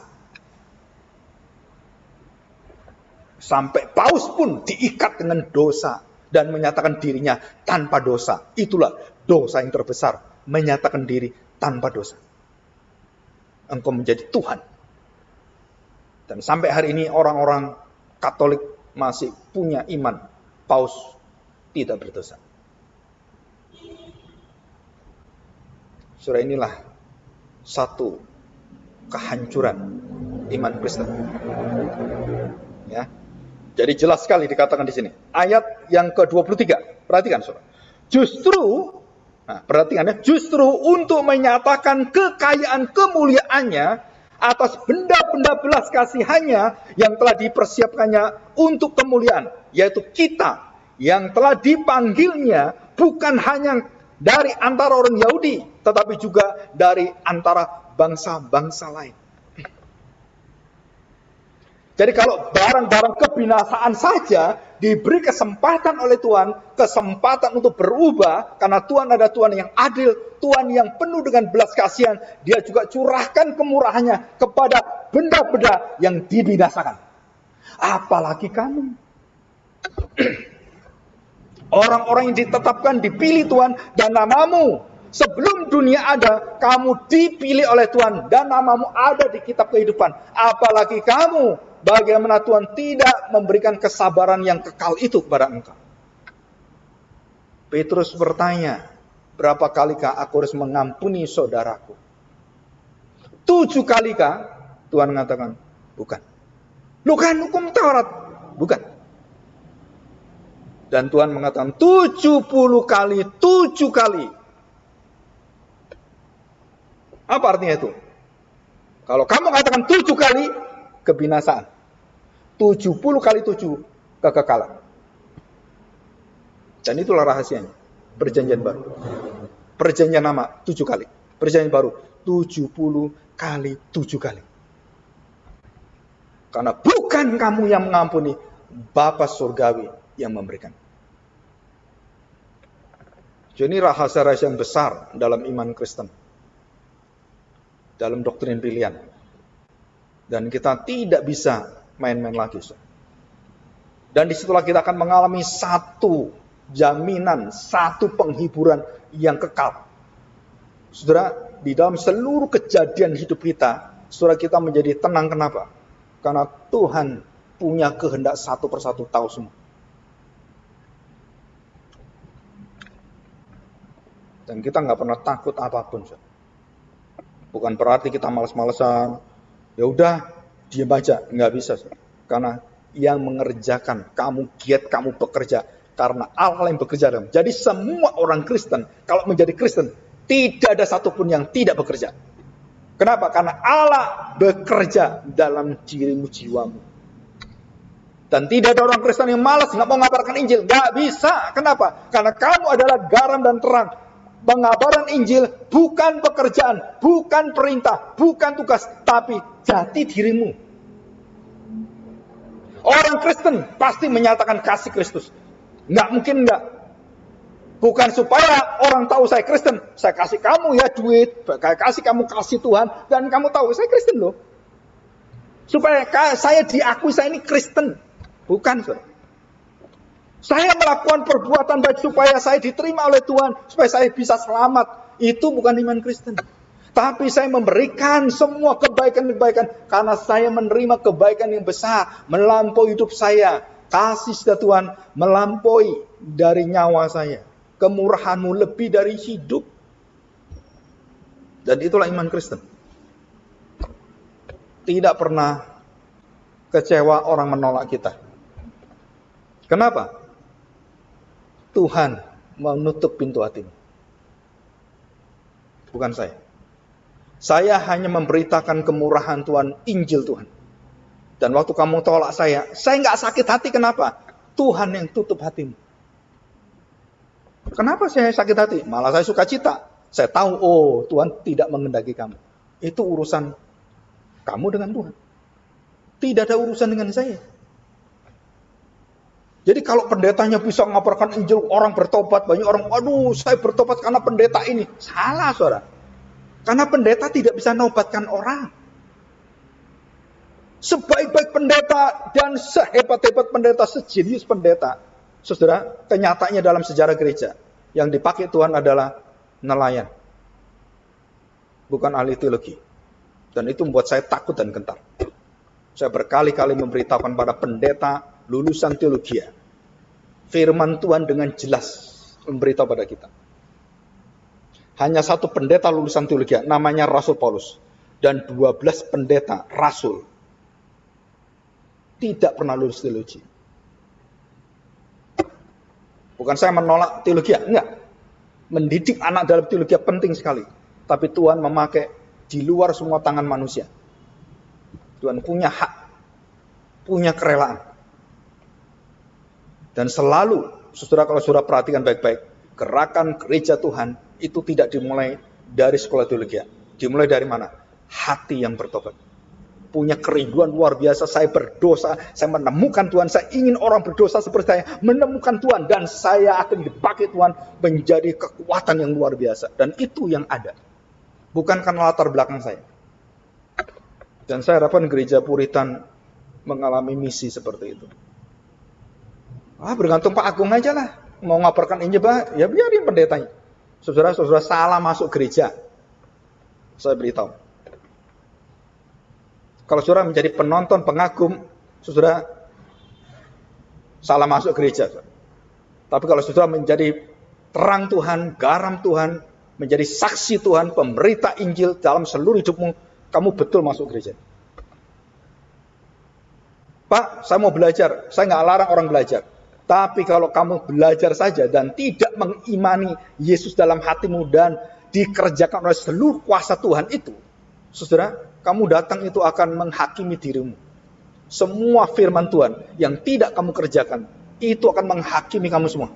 Sampai Paus pun diikat dengan dosa dan menyatakan dirinya tanpa dosa. Itulah dosa yang terbesar, menyatakan diri tanpa dosa. Engkau menjadi Tuhan. Dan sampai hari ini orang-orang Katolik masih punya iman Paus tidak berdosa. Saudara, inilah satu kehancuran iman Kristen. Ya. Jadi jelas sekali dikatakan di sini. Ayat yang ke-23. Perhatikan, Saudara. Justru untuk menyatakan kekayaan kemuliaannya atas benda-benda belas kasihannya yang telah dipersiapkannya untuk kemuliaan, yaitu kita yang telah dipanggilnya bukan hanya dari antara orang Yahudi, tetapi juga dari antara bangsa-bangsa lain. Jadi kalau barang-barang kebinasaan saja diberi kesempatan oleh Tuhan, kesempatan untuk berubah, karena Tuhan ada Tuhan yang adil, Tuhan yang penuh dengan belas kasihan, Dia juga curahkan kemurahannya kepada benda-benda yang dibinasakan. Apalagi kamu. Orang-orang yang ditetapkan, dipilih Tuhan, dan namamu sebelum dunia ada, kamu dipilih oleh Tuhan, dan namamu ada di kitab kehidupan. Apalagi kamu, bagaimana Tuhan tidak memberikan kesabaran yang kekal itu kepada engkau. Petrus bertanya, berapa kalikah aku harus mengampuni saudaraku? 7 kalikah? Tuhan mengatakan, bukan. Lu kan hukum Taurat? Bukan. Dan Tuhan mengatakan 70 kali, 7 kali. Apa artinya itu? Kalau kamu katakan 7 kali, kebinasaan. 70 kali 7, kekekalan. Dan itulah rahasianya. Perjanjian baru. Perjanjian lama 7 kali. Perjanjian baru 70 kali 7 kali. Karena bukan kamu yang mengampuni, Bapa Surgawi yang memberikan. Jadi rahasia-rahasia yang besar dalam iman Kristen. Dalam doktrin pilihan. Dan kita tidak bisa main-main lagi. Dan disitulah kita akan mengalami satu jaminan, satu penghiburan yang kekal. Saudara, di dalam seluruh kejadian hidup kita, saudara, kita menjadi tenang. Kenapa? Karena Tuhan punya kehendak satu persatu tahu semua. Dan kita nggak pernah takut apapun. Bukan berarti kita malas-malesan. Ya udah, diam aja. Nggak bisa. Karena yang mengerjakan, kamu giat, kamu bekerja. Karena Allah yang bekerja dalam. Jadi semua orang Kristen, kalau menjadi Kristen, tidak ada satupun yang tidak bekerja. Kenapa? Karena Allah bekerja dalam dirimu, jiwamu. Dan tidak ada orang Kristen yang malas, nggak mau mengabarkan Injil. Nggak bisa. Kenapa? Karena kamu adalah garam dan terang. Pengabaran Injil bukan pekerjaan, bukan perintah, bukan tugas, tapi jati dirimu. Orang Kristen pasti menyatakan kasih Kristus. Nggak mungkin nggak. Bukan supaya orang tahu saya Kristen, saya kasih kamu ya duit, saya kasih kamu kasih Tuhan, dan kamu tahu saya Kristen loh. Supaya saya diakui saya ini Kristen. Bukan, saudara. Saya melakukan perbuatan baik supaya saya diterima oleh Tuhan, supaya saya bisa selamat. Itu bukan iman Kristen. Tapi saya memberikan semua kebaikan-kebaikan karena saya menerima kebaikan yang besar melampaui hidup saya. Kasih setia Tuhan melampaui dari nyawa saya. Kemurahanmu lebih dari hidup. Dan itulah iman Kristen. Tidak pernah kecewa orang menolak kita. Kenapa? Tuhan menutup pintu hatimu. Bukan saya. Saya hanya memberitakan kemurahan Tuhan, Injil Tuhan. Dan waktu kamu tolak saya nggak sakit hati. Kenapa? Tuhan yang tutup hatimu. Kenapa saya sakit hati? Malah saya suka cita. Saya tahu, oh Tuhan tidak mengendaki kamu. Itu urusan kamu dengan Tuhan. Tidak ada urusan dengan saya. Jadi kalau pendetanya bisa mengabarkan Injil, orang bertobat, banyak orang, aduh saya bertobat karena pendeta ini. Salah, saudara. Karena pendeta tidak bisa nobatkan orang. Sebaik-baik pendeta dan sehebat-hebat pendeta, sejenius pendeta, saudara, kenyataannya dalam sejarah gereja, yang dipakai Tuhan adalah nelayan. Bukan ahli teologi. Dan itu membuat saya takut dan gentar. Saya berkali-kali memberitahukan pada pendeta lulusan teologi, firman Tuhan dengan jelas memberitahu pada kita. Hanya satu pendeta lulusan teologi, namanya Rasul Paulus. Dan 12 pendeta rasul tidak pernah lulus teologi. Bukan saya menolak teologi, enggak. Mendidik anak dalam teologi penting sekali. Tapi Tuhan memakai di luar semua tangan manusia. Tuhan punya hak, punya kerelaan. Dan selalu, saudara kalau saudara perhatikan baik-baik, gerakan gereja Tuhan itu tidak dimulai dari sekolah teologi. Dimulai dari mana? Hati yang bertobat. punya kerinduan luar biasa. Saya berdosa, saya menemukan Tuhan, saya ingin orang berdosa seperti saya menemukan Tuhan, dan saya akan dipakai Tuhan menjadi kekuatan yang luar biasa. Dan itu yang ada, bukan karena latar belakang saya. Dan saya harapkan gereja Puritan mengalami misi seperti itu. Bergantung Pak Agung aja lah, mau ngabarkan Injil Pak, ya biarin pendetanya. Saudara-saudara salah masuk gereja, saya beritahu. Kalau saudara menjadi penonton, pengagum, saudara salah masuk gereja. Tapi kalau saudara menjadi terang Tuhan, garam Tuhan, menjadi saksi Tuhan, pemberita Injil dalam seluruh hidupmu, kamu betul masuk gereja. Pak, saya mau belajar. Saya nggak larang orang belajar. Tapi kalau kamu belajar saja dan tidak mengimani Yesus dalam hatimu dan dikerjakan oleh seluruh kuasa Tuhan itu, saudara, kamu datang itu akan menghakimi dirimu. Semua firman Tuhan yang tidak kamu kerjakan, itu akan menghakimi kamu semua.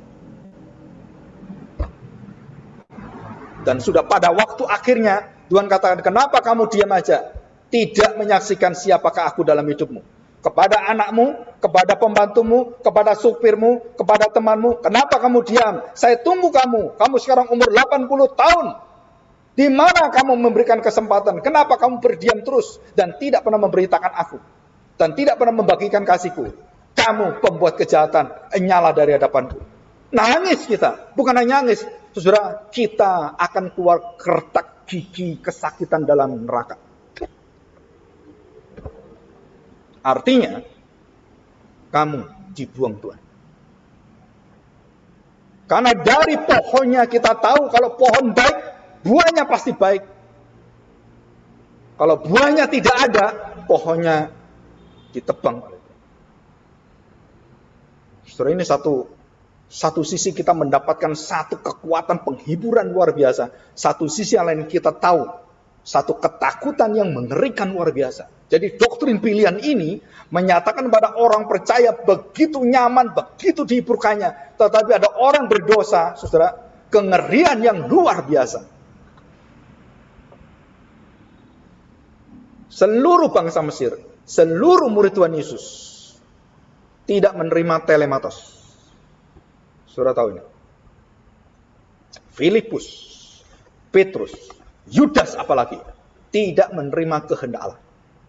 Dan sudah pada waktu akhirnya, Tuhan katakan, kenapa kamu diam aja? Tidak menyaksikan siapakah aku dalam hidupmu. Kepada anakmu, kepada pembantumu, kepada supirmu, kepada temanmu. Kenapa kamu diam? Saya tunggu kamu. Kamu sekarang umur 80 tahun. Di mana kamu memberikan kesempatan? Kenapa kamu berdiam terus dan tidak pernah memberitakan aku? Dan tidak pernah membagikan kasihku? Kamu pembuat kejahatan, nyala dari hadapanku. Nangis kita. Bukan hanya nangis. Saudara, kita akan keluar kertak gigi kesakitan dalam neraka. Artinya, kamu dibuang Tuhan. Karena dari pohonnya kita tahu kalau pohon baik, buahnya pasti baik. Kalau buahnya tidak ada, pohonnya ditebang. Saudara, ini satu sisi kita mendapatkan satu kekuatan penghiburan luar biasa. Satu sisi yang lain kita tahu satu ketakutan yang mengerikan luar biasa. Jadi doktrin pilihan ini menyatakan pada orang percaya begitu nyaman, begitu dihiburkannya. Tetapi ada orang berdosa, saudara, kengerian yang luar biasa. Seluruh bangsa Mesir, seluruh murid Tuhan Yesus tidak menerima telematos. Saudara tahu ini. Filipus, Petrus, Yudas apalagi tidak menerima kehendak Allah.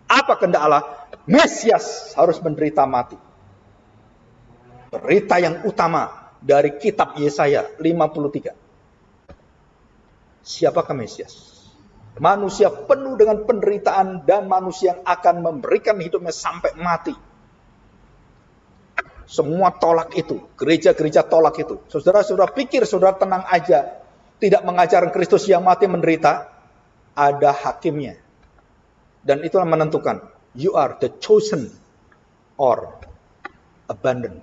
Apa kehendak Allah? Mesias harus menderita mati. Berita yang utama dari kitab Yesaya 53. Siapakah Mesias? Manusia penuh dengan penderitaan dan manusia yang akan memberikan hidupnya sampai mati. Semua tolak itu, gereja-gereja tolak itu. Saudara-saudara pikir saudara tenang aja, tidak mengajarkan Kristus yang mati menderita, ada hakimnya. Dan itulah menentukan, you are the chosen or abandoned.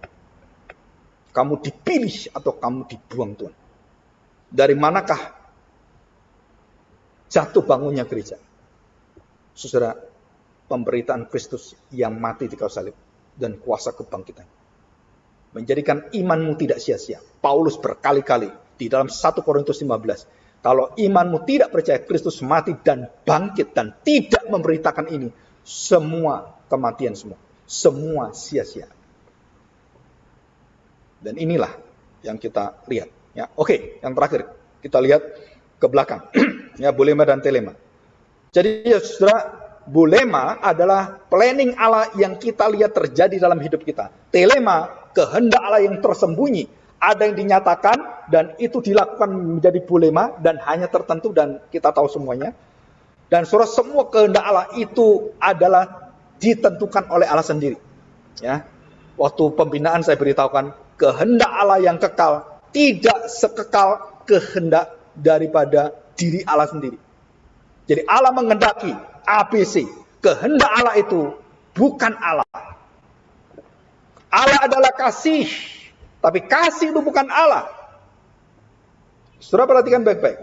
Kamu dipilih atau kamu dibuang Tuhan. Dari manakah jatuh bangunnya gereja? Saudara, pemberitaan Kristus yang mati di kayu salib dan kuasa kebangkitan. Menjadikan imanmu tidak sia-sia. Paulus berkali-kali di dalam 1 Korintus 15. Kalau imanmu tidak percaya Kristus mati dan bangkit dan tidak memberitakan ini, semua kematian semua. Semua sia-sia. Dan inilah yang kita lihat. Ya, oke, yang terakhir kita lihat ke belakang. Ya, bulema dan telema. Jadi ya saudara, bulema adalah planning Allah yang kita lihat terjadi dalam hidup kita. Telema, kehendak Allah yang tersembunyi. Ada yang dinyatakan dan itu dilakukan menjadi bulema dan hanya tertentu dan kita tahu semuanya. Dan saudara, semua kehendak Allah itu adalah ditentukan oleh Allah sendiri. Ya, waktu pembinaan saya beritahukan kehendak Allah yang kekal tidak sekekal kehendak daripada diri Allah sendiri. Jadi Allah menghendaki ABC. Kehendak Allah itu bukan Allah. Allah adalah kasih. Tapi kasih itu bukan Allah. Saudara perhatikan baik-baik.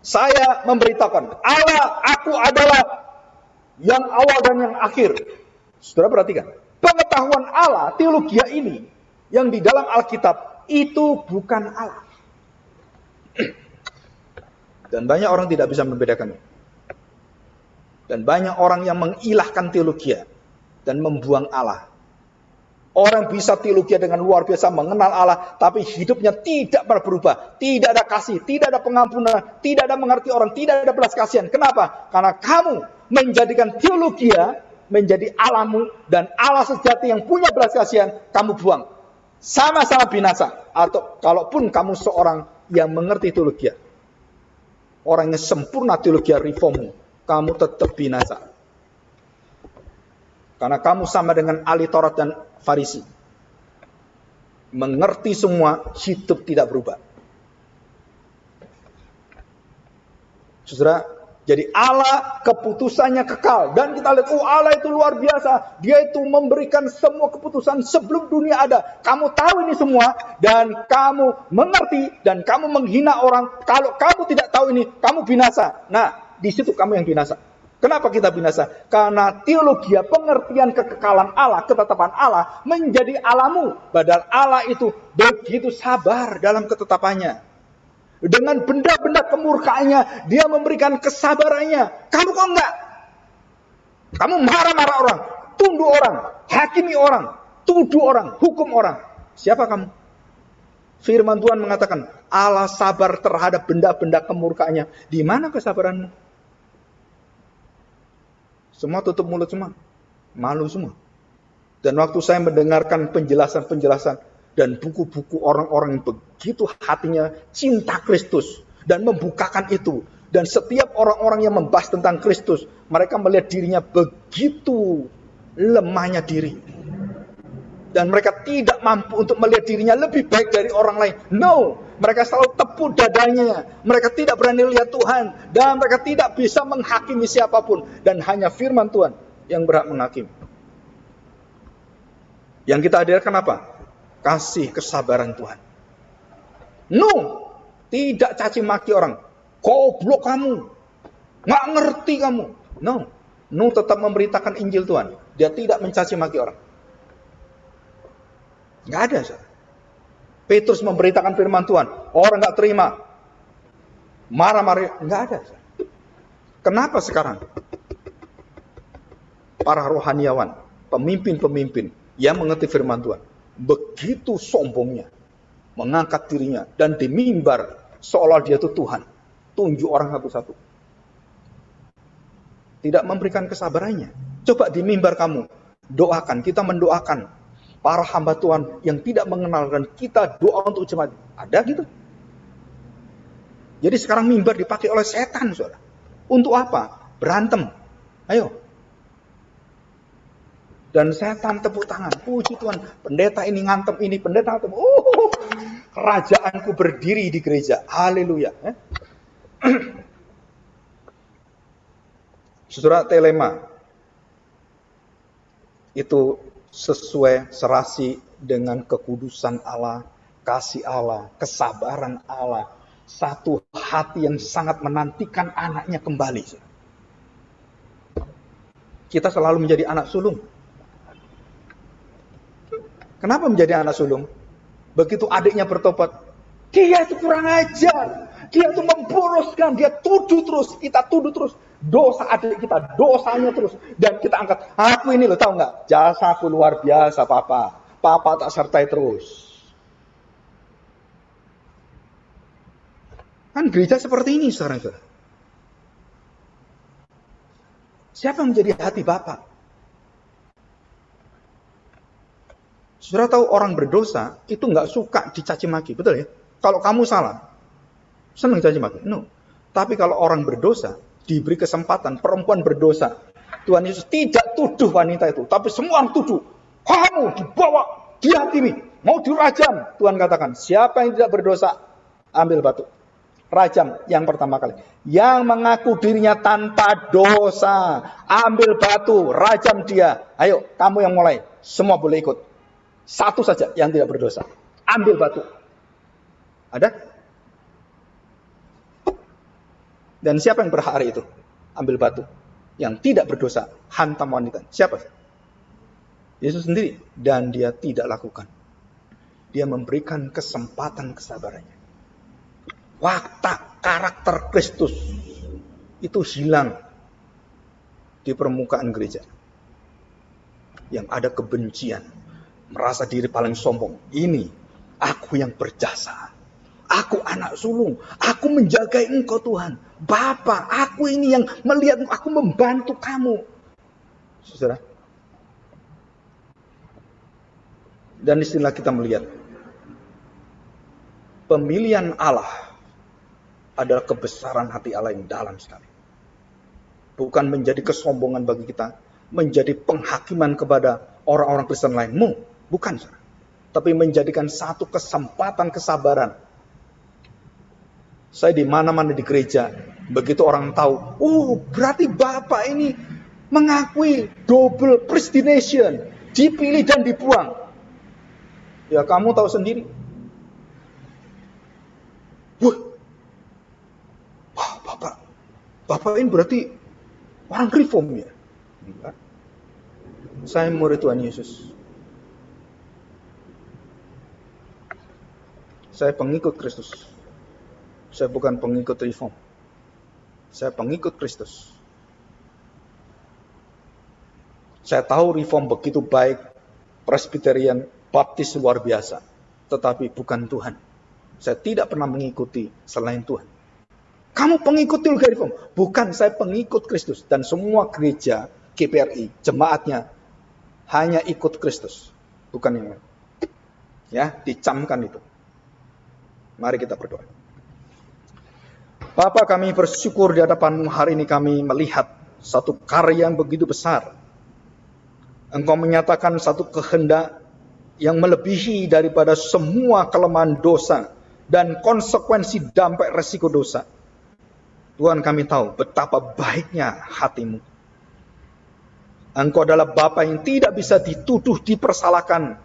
Saya memberitakan, Allah, aku adalah yang awal dan yang akhir. Saudara perhatikan. Pengetahuan Allah, teologia ini, yang di dalam Alkitab, itu bukan Allah. Dan banyak orang tidak bisa membedakannya. Dan banyak orang yang mengilahkan teologi dan membuang Allah. Orang bisa teologi dengan luar biasa mengenal Allah, tapi hidupnya tidak pernah berubah. Tidak ada kasih, tidak ada pengampunan, tidak ada mengerti orang, tidak ada belas kasihan. Kenapa? Karena kamu menjadikan teologi menjadi Allahmu, dan Allah sejati yang punya belas kasihan, kamu buang. Sama-sama binasa. Atau kalaupun kamu seorang yang mengerti teologi, orang yang sempurna teologi reformmu, kamu tetap binasa. Karena kamu sama dengan ahli Taurat dan Farisi. Mengerti semua, hidup tidak berubah. Saudara, jadi Allah keputusannya kekal. Dan kita lihat, Allah itu luar biasa. Dia itu memberikan semua keputusan sebelum dunia ada. Kamu tahu ini semua, dan kamu mengerti, dan kamu menghina orang. Kalau kamu tidak tahu ini, kamu binasa. Nah, di situ kamu yang binasa. Kenapa kita binasa? Karena teologi, pengertian kekekalan Allah, ketetapan Allah menjadi Allahmu. Padahal Allah itu begitu sabar dalam ketetapannya. Dengan benda-benda kemurkaannya, dia memberikan kesabarannya. Kamu kok enggak? Kamu marah-marah orang, tunduk orang, hakimi orang, tuduh orang, hukum orang. Siapa kamu? Firman Tuhan mengatakan, Allah sabar terhadap benda-benda kemurkaannya. Di mana kesabaranmu? Semua tutup mulut semua. Malu semua. Dan waktu saya mendengarkan penjelasan-penjelasan dan buku-buku orang-orang yang begitu hatinya cinta Kristus dan membukakan itu. Dan setiap orang-orang yang membahas tentang Kristus, mereka melihat dirinya begitu lemahnya diri. Dan mereka tidak mampu untuk melihat dirinya lebih baik dari orang lain. No, mereka selalu tepuk dadanya. Mereka tidak berani lihat Tuhan. Dan mereka tidak bisa menghakimi siapapun. Dan hanya firman Tuhan yang berhak menghakimi. Yang kita hadirkan apa? Kasih kesabaran Tuhan. No, tidak caci maki orang. Goblok kamu. Nggak ngerti kamu. No, tetap memberitakan Injil Tuhan. Dia tidak mencaci maki orang. Nggak ada. Petrus memberitakan firman Tuhan. Orang nggak terima. Marah-marah. Nggak ada. Kenapa sekarang? Para rohaniawan, pemimpin-pemimpin yang mengerti firman Tuhan, begitu sombongnya, mengangkat dirinya, dan di mimbar seolah dia itu Tuhan. Tunjuk orang satu-satu. Tidak memberikan kesabarannya. Coba di mimbar kamu, doakan, kita mendoakan para hamba Tuhan yang tidak mengenal, dan kita doa untuk jemaat. Ada gitu? Jadi sekarang mimbar dipakai oleh setan, saudara. Untuk apa? Berantem. Ayo. Dan setan tepuk tangan. Puji Tuhan. Pendeta ini ngantem ini, pendeta ngantem. Kerajaanku berdiri di gereja. Haleluya. Saudara, telema itu sesuai serasi dengan kekudusan Allah, kasih Allah, kesabaran Allah. Satu hati yang sangat menantikan anaknya kembali. Kita selalu menjadi anak sulung. Kenapa menjadi anak sulung? Begitu adiknya bertobat, dia itu kurang ajar. Dia itu memboroskan, dia tuduh terus, kita tuduh terus. Dosa adik kita, dosanya terus. Dan kita angkat, aku ini loh, tahu nggak? Jasaku luar biasa, Papa. Papa tak sertai terus. Kan gereja seperti ini sekarang. Siapa yang menjadi hati Bapak? Saudara tahu orang berdosa itu nggak suka dicaci maki, betul ya? Kalau kamu salah, senang dicaci maki. No. Tapi kalau orang berdosa, diberi kesempatan, perempuan berdosa, Tuhan Yesus tidak tuduh wanita itu, tapi semua orang tuduh. Kamu dibawa, dihakimi, mau dirajam. Tuhan katakan, siapa yang tidak berdosa, ambil batu. Rajam yang pertama kali. Yang mengaku dirinya tanpa dosa, ambil batu, rajam dia. Ayo, kamu yang mulai. Semua boleh ikut. Satu saja yang tidak berdosa. Ambil batu. Ada? Dan siapa yang berhak hari itu? Ambil batu. Yang tidak berdosa, hantam wanita. Siapa? Yesus sendiri. Dan dia tidak lakukan. Dia memberikan kesempatan kesabarannya. Watak karakter Kristus itu hilang. di permukaan gereja. Yang ada kebencian, merasa diri paling sombong. Ini, aku yang berjasa. Aku anak sulung, aku menjaga engkau Tuhan. Bapa, aku ini yang melihat, aku membantu kamu. Saudara. Dan istilah kita melihat, pemilihan Allah adalah kebesaran hati Allah yang dalam sekali. Bukan menjadi kesombongan bagi kita, menjadi penghakiman kepada orang-orang Kristen lainmu. Bukan, saudara. Tapi menjadikan satu kesempatan kesabaran. Saya di mana-mana di gereja, begitu orang tahu, berarti Bapak ini mengakui double predestination, dipilih dan dibuang. Ya kamu tahu sendiri. Bapak ini berarti orang reform ya? Enggak. Saya murid Tuhan Yesus. Saya pengikut Kristus. Saya bukan pengikut reform. Saya pengikut Kristus. Saya tahu reform begitu baik, Presbyterian, Baptis luar biasa. Tetapi bukan Tuhan. Saya tidak pernah mengikuti selain Tuhan. Kamu pengikut teologi reform? Bukan, saya pengikut Kristus. Dan semua gereja GPRI, jemaatnya, hanya ikut Kristus. Bukan yang lain. Ya, dicamkan itu. Mari kita berdoa. Bapa, kami bersyukur di hadapan-Mu hari ini kami melihat satu karya yang begitu besar. Engkau menyatakan satu kehendak yang melebihi daripada semua kelemahan dosa dan konsekuensi dampak resiko dosa. Tuhan, kami tahu betapa baiknya hati-Mu. Engkau adalah Bapa yang tidak bisa dituduh, dipersalahkan.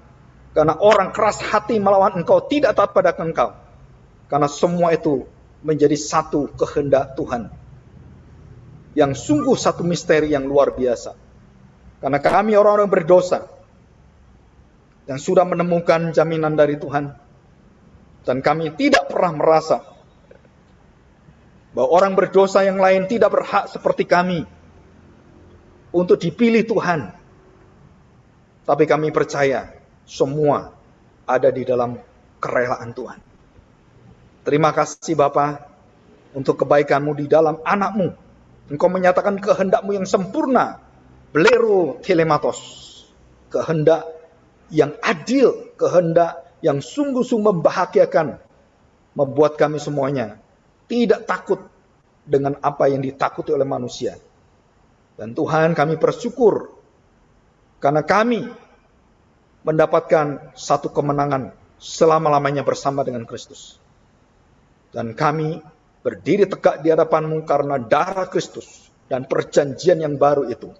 Karena orang keras hati melawan Engkau tidak taat pada Engkau. Karena semua itu menjadi satu kehendak Tuhan. Yang sungguh satu misteri yang luar biasa. Karena kami orang-orang berdosa. Yang sudah menemukan jaminan dari Tuhan. Dan kami tidak pernah merasa bahwa orang berdosa yang lain tidak berhak seperti kami untuk dipilih Tuhan. Tapi kami percaya semua ada di dalam kerelaan Tuhan. Terima kasih Bapa untuk kebaikan-Mu di dalam anak-Mu. Engkau menyatakan kehendak-Mu yang sempurna. Blero telematos. Kehendak yang adil. Kehendak yang sungguh-sungguh membahagiakan. Membuat kami semuanya tidak takut dengan apa yang ditakuti oleh manusia. Dan Tuhan, kami bersyukur karena kami mendapatkan satu kemenangan selama-lamanya bersama dengan Kristus. Dan kami berdiri tegak di hadapan-Mu karena darah Kristus dan perjanjian yang baru itu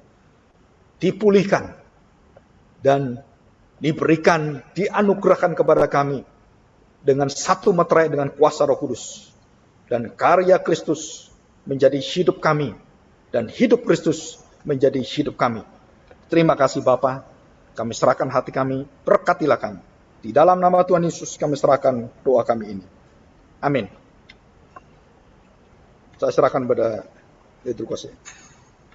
dipulihkan dan diberikan, dianugerahkan kepada kami dengan satu meterai dengan kuasa Roh Kudus. Dan karya Kristus menjadi hidup kami. Dan hidup Kristus menjadi hidup kami. Terima kasih Bapa. Kami serahkan hati kami. Berkatilah kami. Di dalam nama Tuhan Yesus kami serahkan doa kami ini. Amin. Saya serahkan pada Petrus.